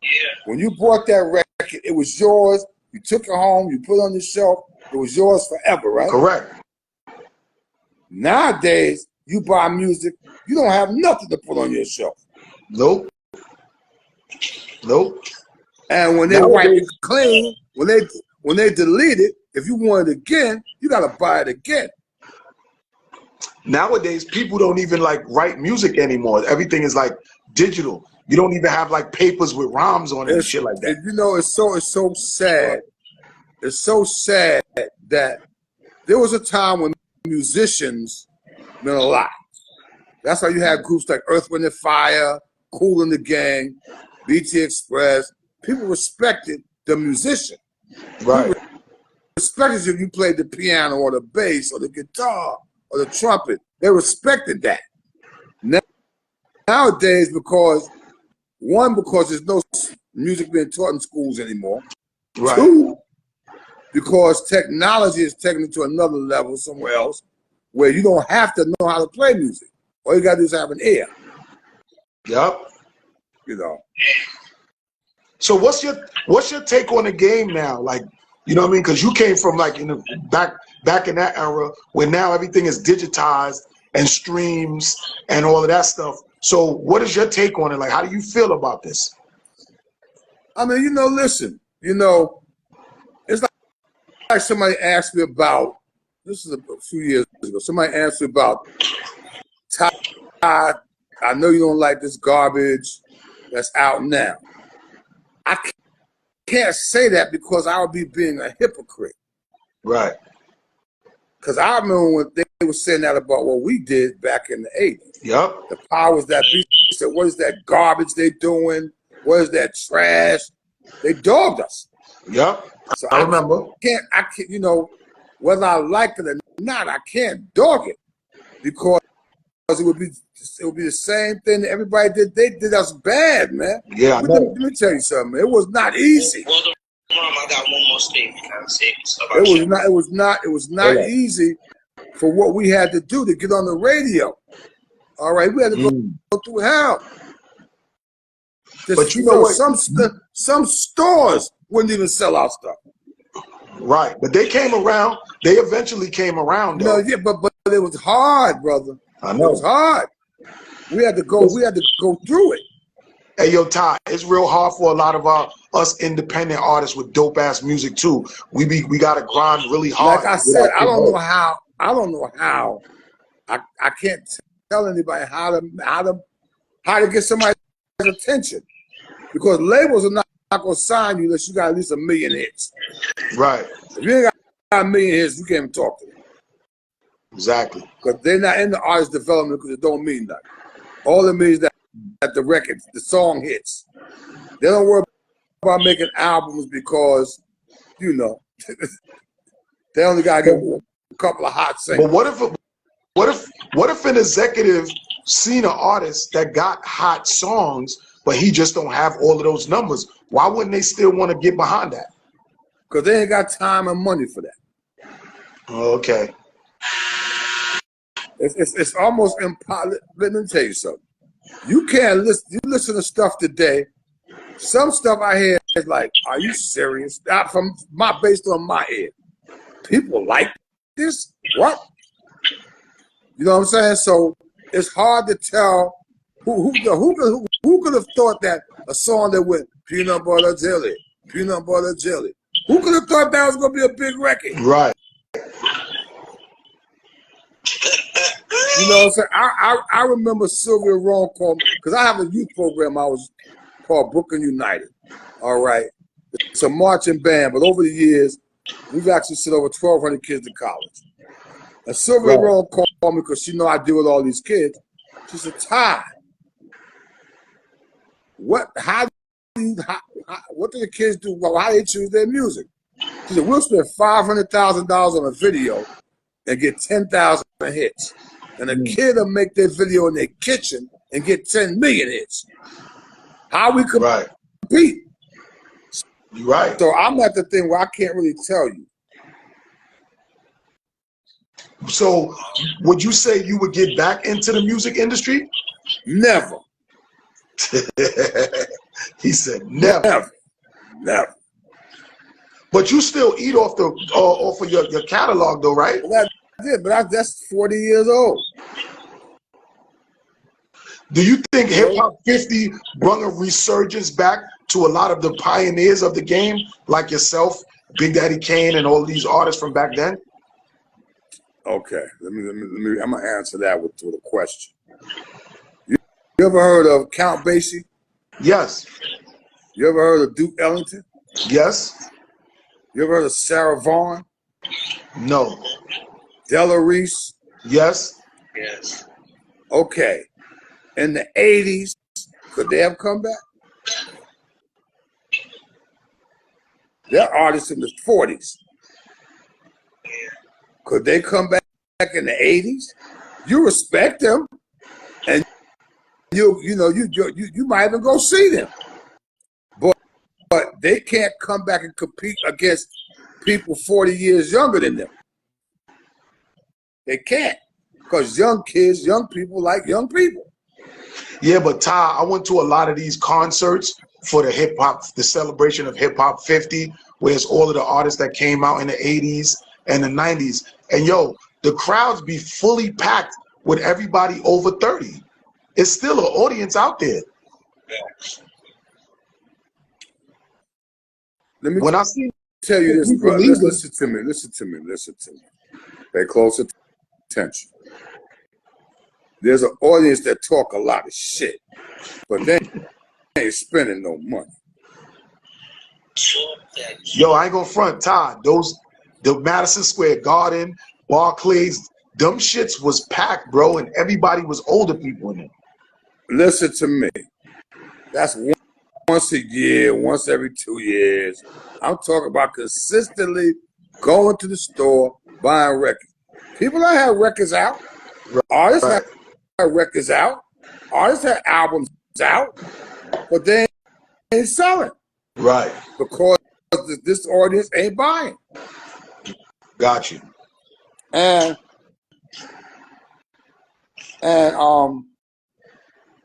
Yeah. When you bought that record, it was yours. You took it home. You put it on the shelf. It was yours forever, right? Correct. Nowadays, you buy music, you don't have nothing to put on your shelf. Nope. And when they wipe it clean, when they delete it, if you want it again, you gotta buy it again. Nowadays, people don't even like write music anymore. Everything is like digital. You don't even have like papers with rhymes on it and shit like that. It's so sad. It's so sad that there was a time when musicians meant a lot. That's why you had groups like Earth, Wind, and Fire, Kool and the Gang, BT Express. People respected the musician. Right. People respected if you played the piano or the bass or the guitar or the trumpet. They respected that. Nowadays, because there's no music being taught in schools anymore. Right. 2, because technology is taken it to another level somewhere else where you don't have to know how to play music. All you gotta do is have an ear. Yep. So what's your take on the game now? Like, you know what I mean? Because you came from like back in that era where now everything is digitized and streams and all of that stuff. So what is your take on it? Like, how do you feel about this? I mean, listen, it's like somebody asked me about, this is a few years ago, somebody asked me about, Ty, I know you don't like this garbage that's out now. I can't say that because I would be being a hypocrite. Right. Because I remember when they were saying that about what we did back in the 80s. Yep. The powers that be said, what is that garbage they doing? What is that trash? They dogged us. Yep. So I remember. I can't, you know, whether I like it or not, I can't dog it because it would be the same thing that everybody did. They did us bad, man. Yeah, I know. Let me tell you something. It was not easy. Well, I got one more statement. It was not easy for what we had to do to get on the radio. All right, we had to go through hell. But you know what? Some stores wouldn't even sell our stuff. Right, but they came around. They eventually came around, though. No, yeah, but it was hard, brother. I know. It was hard. We had to go through it. Hey, yo, Ty, it's real hard for a lot of us independent artists with dope ass music too. We gotta grind really hard. Like I said, I don't know how. I can't tell anybody how to get somebody's attention because labels are not gonna sign you unless you got at least 1 million hits. Right. If you ain't got 1 million hits, you can't even talk to them. Exactly. Because they're not in the artist development because it don't mean nothing. All it means that the record, the song hits. They don't worry about making albums because, you know, they only gotta get a couple of hot singles. But what if an executive seen an artist that got hot songs, but he just don't have all of those numbers? Why wouldn't they still want to get behind that? Because they ain't got time and money for that. Okay. It's almost impossible. Let me tell you something. You can't listen. You listen to stuff today. Some stuff I hear is like, "Are you serious?" Based on my head, people like this. What? You know what I'm saying? So it's hard to tell who could have thought that a song that went peanut butter jelly. Who could have thought that was gonna be a big record? Right. You know what I'm saying? I remember Sylvia Rome called me, because I have a youth program I was called Brooklyn United. All right. It's a marching band, but over the years, we've actually sent over 1,200 kids to college. And Sylvia Rome called me because she know I deal with all these kids. She said, Ty, what do the kids do? Well, how do they choose their music? She said, we'll spend $500,000 on a video and get 10,000 hits. And a kid will make their video in their kitchen and get 10 million hits. How we compete? You're right. So I'm at the thing where I can't really tell you. So would you say you would get back into the music industry? Never. He said never. Never. But you still eat off of your catalog though, right? Well, that's 40 years old. Do you think Hip Hop 50 brought a resurgence back to a lot of the pioneers of the game, like yourself, Big Daddy Kane, and all these artists from back then? Okay, let me. I'm gonna answer that with a question. You ever heard of Count Basie? Yes. You ever heard of Duke Ellington? Yes. You ever heard of Sarah Vaughan? No. Della Reese? Yes. Yes. Okay. In the 80s, could they have come back? They're artists in the 40s. Could they come back in the 80s? You respect them, and you might even go see them. But they can't come back and compete against people 40 years younger than them. They can't, because young people like young people. Yeah, but Ty, I went to a lot of these concerts for the celebration of Hip Hop 50, where it's all of the artists that came out in the 80s and the 90s. And yo, the crowds be fully packed with everybody over 30. It's still an audience out there. Let me tell you this, bro. Listen to me. Pay close attention. There's an audience that talk a lot of shit, but they ain't spending no money. Yo, I ain't gonna front, Todd. The Madison Square Garden, Barclays, them shits was packed, bro, and everybody was older people in it. Listen to me. That's once a year, once every 2 years. I'm talking about consistently going to the store, buying records. People that have records out, artists have records out, artists have albums out, but they ain't selling. Right. Because this audience ain't buying. Got you. And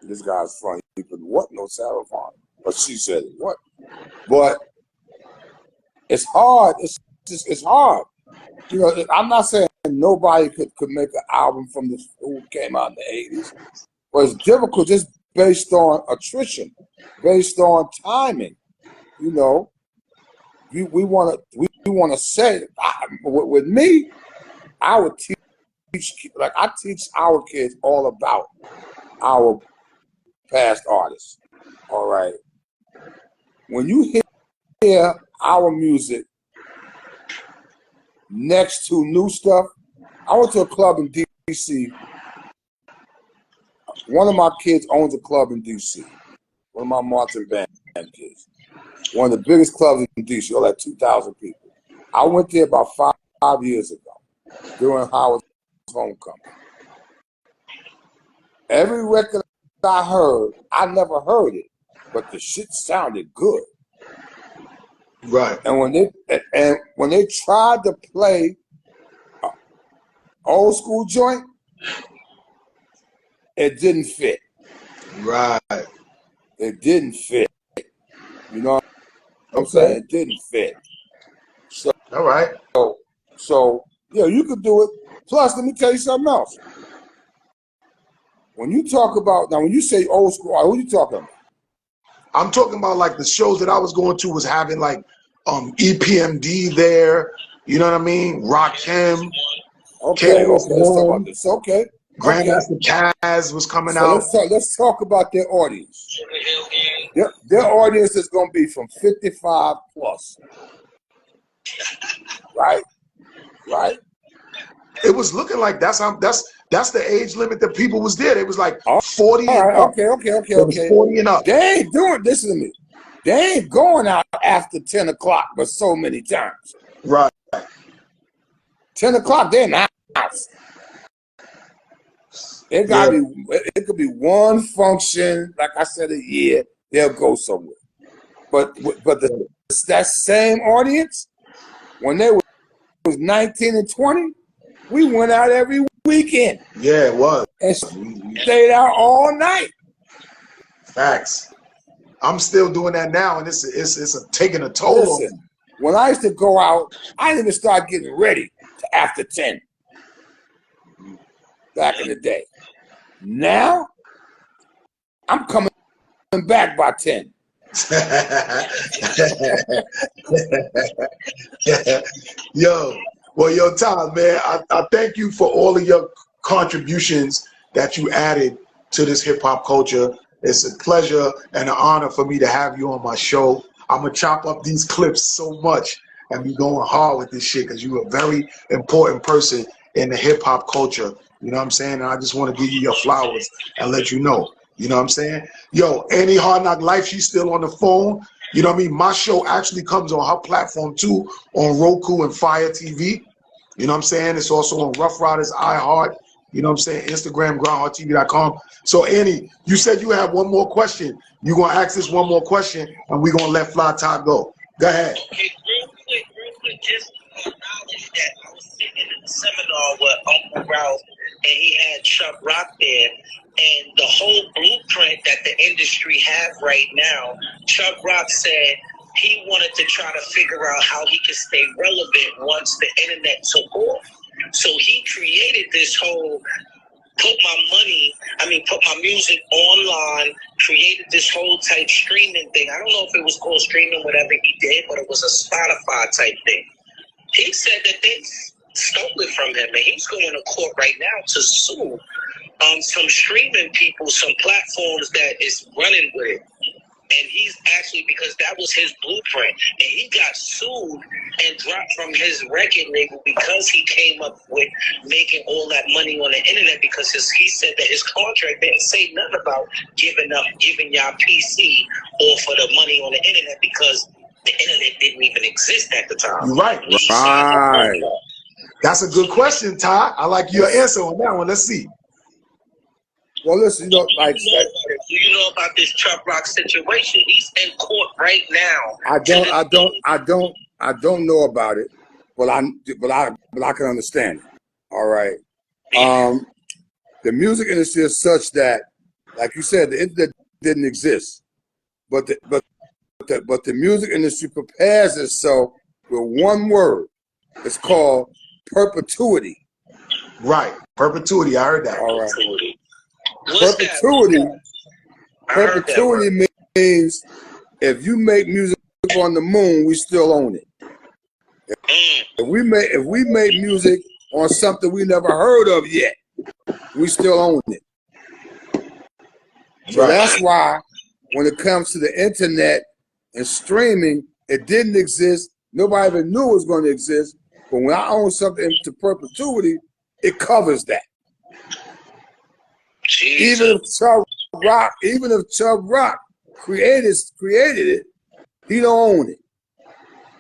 this guy's funny. He put, what? No saxophone. But she said, what? But it's hard. It's hard. You know, I'm not saying nobody could make an album from this who came out in the 80s. But it's difficult just based on attrition, based on timing. You know, we want to say, with me, I would teach, like I teach our kids all about our past artists. All right. When you hear our music next to new stuff, I went to a club in DC. One of my kids owns a club in DC. One of my marching band kids. One of the biggest clubs in DC, all like 2,000 people. I went there about 5 years ago during Howard's homecoming. Every record I heard, I never heard it, but the shit sounded good. Right. And when they tried to play old school joint, it didn't fit. Right. It didn't fit. You know what I'm saying? It didn't fit. So, all right. So yeah, you could do it. Plus, let me tell you something else. When you talk about, now when you say old school, who are you talking about? I'm talking about like the shows that I was going to was having like EPMD there. You know what I mean? Rakim. Okay, let's talk about this. Okay. Grandmaster Caz was coming out. Let's talk about their audience. Their audience is going to be from 55 plus. Right? Right? It was looking like that's the age limit that people was there. It was like 40 and up. Okay. 40 and up. They ain't doing this to me. They ain't going out after 10 o'clock but so many times. Right. 10 o'clock, they're in the house. It gotta be. It could be one function, like I said, a year. They'll go somewhere. But that same audience, when they was 19 and 20, we went out every weekend. Yeah, it was. And stayed out all night. Facts. I'm still doing that now, and it's taking a toll on me. When I used to go out, I didn't even start getting ready to after 10. Back in the day. Now, I'm coming back by 10. Yo, Tom, man, I thank you for all of your contributions that you added to this hip hop culture. It's a pleasure and an honor for me to have you on my show. I'm gonna chop up these clips so much and be going hard with this shit because you're a very important person in the hip hop culture. You know what I'm saying? And I just want to give you your flowers and let you know. You know what I'm saying? Yo, Annie Hard Knock Life, she's still on the phone. You know what I mean? My show actually comes on her platform too, on Roku and Fire TV. You know what I'm saying? It's also on Ruff Ryders, iHeart. You know what I'm saying? Instagram, grindhardtv.com. So Annie, you said you have one more question. You're going to ask this one more question, and we're going to let Fly Top go. Go ahead. Okay, real quick, just acknowledge that I was sitting in a seminar with Uncle Ralph, and he had Chuck Rock there, and the whole blueprint that the industry have right now, Chuck Rock said he wanted to try to figure out how he could stay relevant once the internet took off. So he created this whole put my music online, created this whole type streaming thing. I don't know if it was called streaming, whatever he did, but it was a Spotify type thing. He said that they stole it from him, and he's going to court right now to sue some streaming people, some platforms that is running with it. And he's actually, because that was his blueprint, and he got sued and dropped from his record label because he came up with making all that money on the internet, because he said that his contract didn't say nothing about giving y'all PC or for the money on the internet, because the internet didn't even exist at the time. You're right. Right. That's a good question, Ty. I like your answer on that one. Let's see. Well, listen, do you know about this Chubb Rock situation? He's in court right now. I don't know about it, but I can understand it. All right. The music industry is such that, like you said, the internet didn't exist, but the music industry prepares itself with one word. It's called perpetuity. Right, perpetuity. I heard that. All right. Perpetuity means if you make music on the moon, we still own it. If we make music on something we never heard of yet, we still own it. So that's why when it comes to the internet and streaming, it didn't exist. Nobody even knew it was going to exist. But when I own something to perpetuity, it covers that. Jesus. Even if Chubb Rock created it, he don't own it.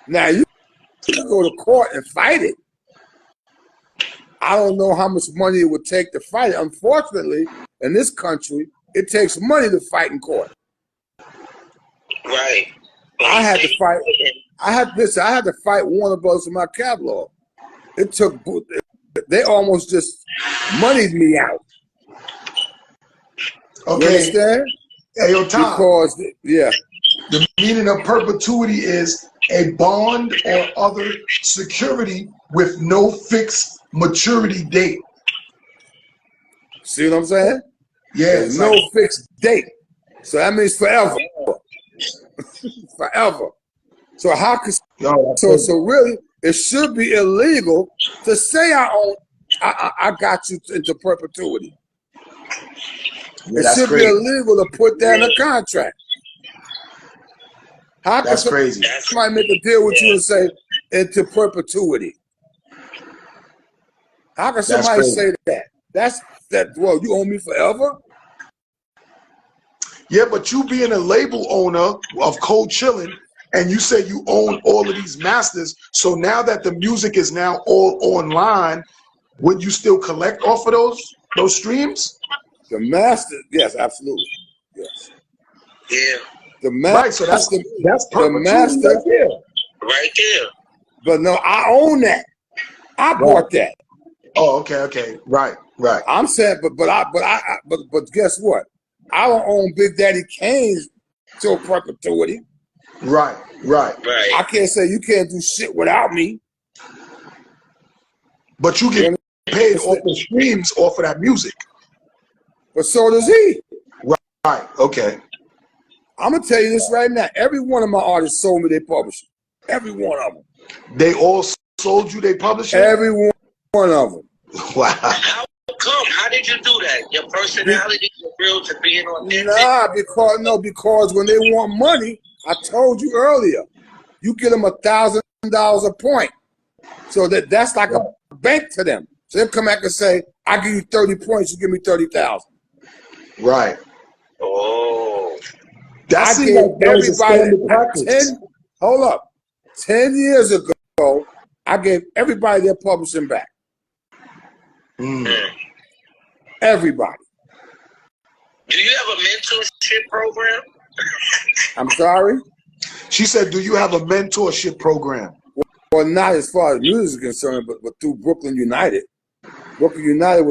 Now you can go to court and fight it. I don't know how much money it would take to fight it. Unfortunately, in this country, it takes money to fight in court. Right. I had to fight. I had to fight Warner Bros. For my catalog. It took. They almost just moneyed me out. Okay. You understand? Hey, yo, Tom. Because the meaning of perpetuity is a bond or other security with no fixed maturity date. See what I'm saying? Yeah. There's no fixed date. So that means forever. Forever. So how could so really it should be illegal to say I got you into perpetuity. Yeah, it should be illegal to put that in a contract. How that's crazy. Somebody make a deal with you and say into perpetuity? How can somebody say that? Well, you owe me forever? Yeah, but you being a label owner of Cold Chillin', and you say you own all of these masters, so now that the music is now all online, would you still collect off of those streams? The master, yes, absolutely, yes. Yeah. The master, right. So that's the master, right there. But no, I own that. I bought that. Oh, okay, right. I'm saying, but guess what? I don't own Big Daddy Kane's till perpetuity. Right. I can't say you can't do shit without me. But you get paid off the streams off of that music. But so does he. Right. Okay. I'm gonna tell you this right now. Every one of my artists sold me their publishing. Every one of them. They all sold you their publishing? Every one of them. Wow. How come? How did you do that? Your personality, your real to being authentic? Because when they want money, I told you earlier, you get them $1,000 a point. So that's like a bank to them. So they'll come back and say, I give you 30 points, you give me 30,000. Right. Oh. That's I gave everybody 10 years ago, I gave everybody their publishing back. Everybody. Do you have a mentorship program? I'm sorry? She said, do you have a mentorship program? Well, not as far as music is concerned, but through Brooklyn United. Brooklyn United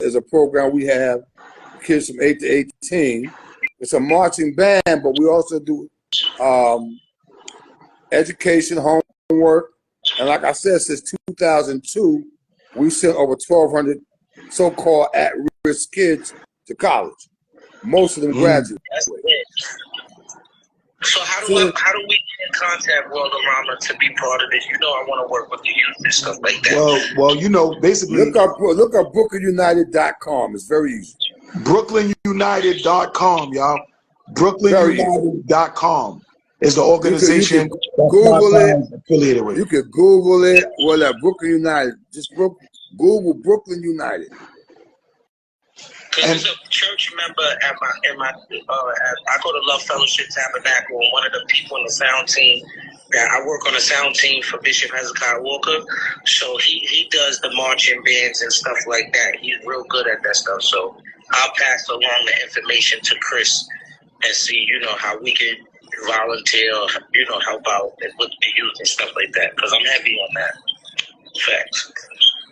is a program we have kids from 8 to 18. It's a marching band, but we also do education, homework, and like I said, since 2002, we sent over 1,200 so-called at-risk kids to college. Most of them graduated. So how do we get in contact, World of Rama, to be part of this? You know I want to work with the youth and stuff like that. Well, you know, basically look up BrooklynUnited.com. It's very easy. BrooklynUnited.com, y'all. BrooklynUnited.com is the organization Google it. affiliated with. You can Google it. Well, Brooklyn United. Just Google Brooklyn United. Because as a church member at my I go to Love Fellowship Tabernacle, and one of the people in the sound team, I work on the sound team for Bishop Hezekiah Walker, so he does the marching bands and stuff like that. He's real good at that stuff, so I'll pass along the information to Chris and see, how we can volunteer, help out with the youth and stuff like that, because I'm heavy on that. Facts.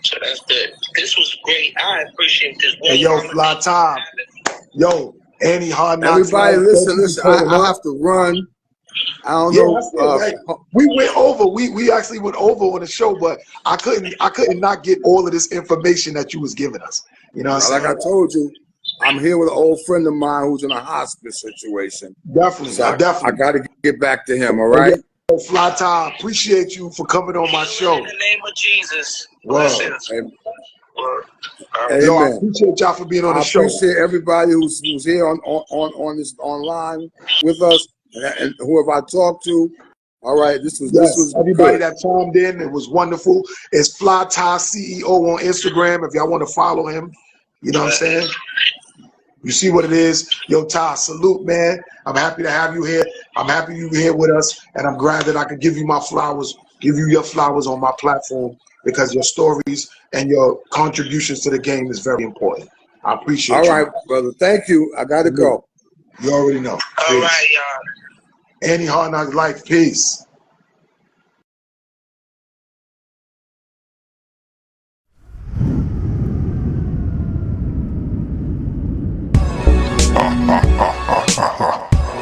So that's good. This was great. I appreciate this. Hey, yo, Fly Time. Yo, Annie Hard Knocks. Everybody, listen. I have to run. I don't know. We went over. We actually went over on the show, but I couldn't not get all of this information that you was giving us. You know what I'm saying? Like I told you, I'm here with an old friend of mine who's in a hospice situation. Definitely. So I got to get back to him. All right. Fly Time, appreciate you for coming on my show. In the name of Jesus. Amen. Yo, I appreciate y'all for being on the show. I appreciate everybody who's here on this online with us and whoever I talked to. All right, this was everybody good. that chimed in. It was wonderful. It's Fly Ty CEO on Instagram. If y'all want to follow him, you know what I'm saying. You see what it is. Yo, Ty, salute, man. I'm happy to have you here. I'm happy you're here with us, and I'm glad that I can give you my flowers, give you your flowers on my platform, because your stories and your contributions to the game is very important. I appreciate you. All right, brother. Thank you. I got to go. You already know. All right, y'all. Annie Hard Knocks Life. Peace.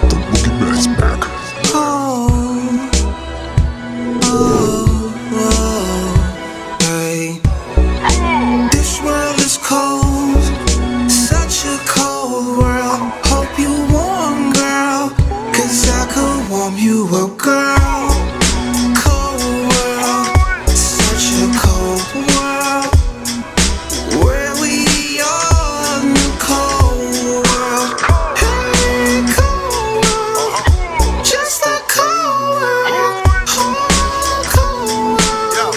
The boogeyman's back. Hey. This world is cold, such a cold world. Hope you warm, girl, 'cause I could warm you up, girl. Cold world, such a cold world. Where we are in the cold world. Hey, cold world, just a cold world. Oh, cold world,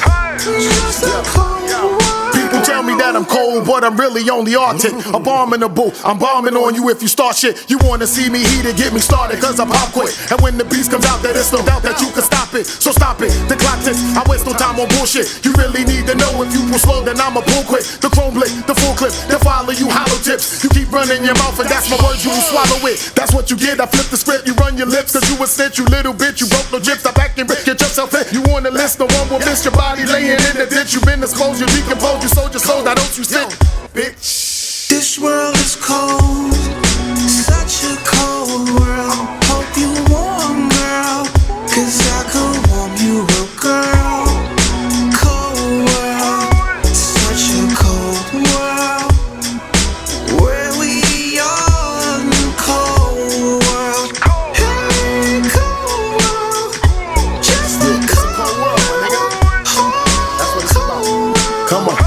just a cold world. People tell me that I'm cold, but I'm really only Arctic. Abominable, I'm bombing on you if you start shit. You wanna see me heated, get me started, cause I pop quick. And when the beast comes out, there is no doubt that you can stop it. So stop it, the clock ticks, I waste no time on bullshit. You really need to know if you pull slow, then I'ma pull quick. The chrome blick, the full clip, the follow you hollow tips. You keep running your mouth and that's my words, you will swallow it. That's what you get, I flip the script, you run your lips, cause you a snitch, you little bitch. You broke no gyps, I back and rip, get yourself in. You on the list, no one will miss your body laying in the ditch. You been disclosed, you decompose, you sold your soul, now don't you sit, bitch. This world is cold, such a cold world. Hope you warm, girl, 'cause I could warm you up, girl. Cold world, such a cold world. Where we are in the cold world. Hey, cold world, just a cold world. Oh, cold world. Come on.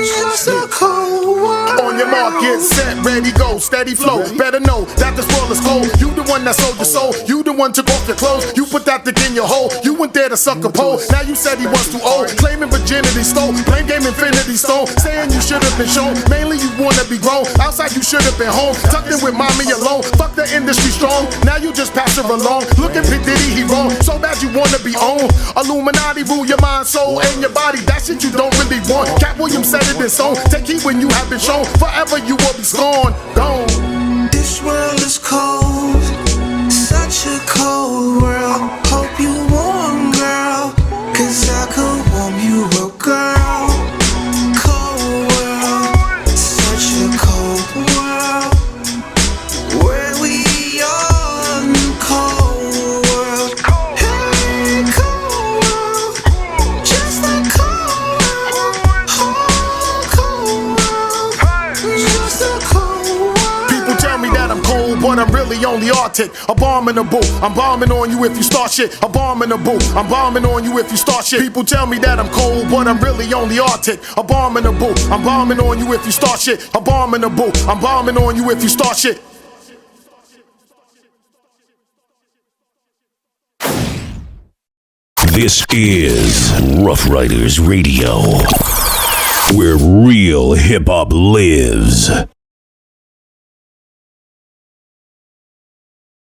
Just a cold world. On your mark, get set, ready, go, steady flow. Better know that this world is cold. You the one that sold your soul. You the one took off your clothes. You put that dick in your hole. You went there to suck a pole. Now you said he was too old. Claiming virginity stole. Blame game infinity stone. Saying you should have been shown. Mainly you wanna be grown. Outside you should have been home. Tucked in with mommy alone. Fuck the industry strong. Now you just pass her along. Look at P. Diddy, he wrong. So bad you wanna be owned. Illuminati rule your mind, soul, and your body. That shit you don't really want. Cat Williams said it in song. Take heed when you have been shown. Forever you will be scorned. Gone. This world is cold, such a cold world. Hope you warm, girl, 'cause I could warm you up, girl. Cold world, such a cold world. Where we are in the cold world. Hey, cold world, just a cold world. Oh, cold world, just a cold world. People tell me that I'm cold, but I'm really only Arctic. Abominable, I'm bombing on you if you start shit. Abominable, I'm bombing on you if you start shit. People tell me that I'm cold, but I'm really only Arctic. Abominable, I'm bombing on you if you start shit. Abominable, I'm bombing on you if you start shit. This is Rough Riders Radio, where real hip hop lives.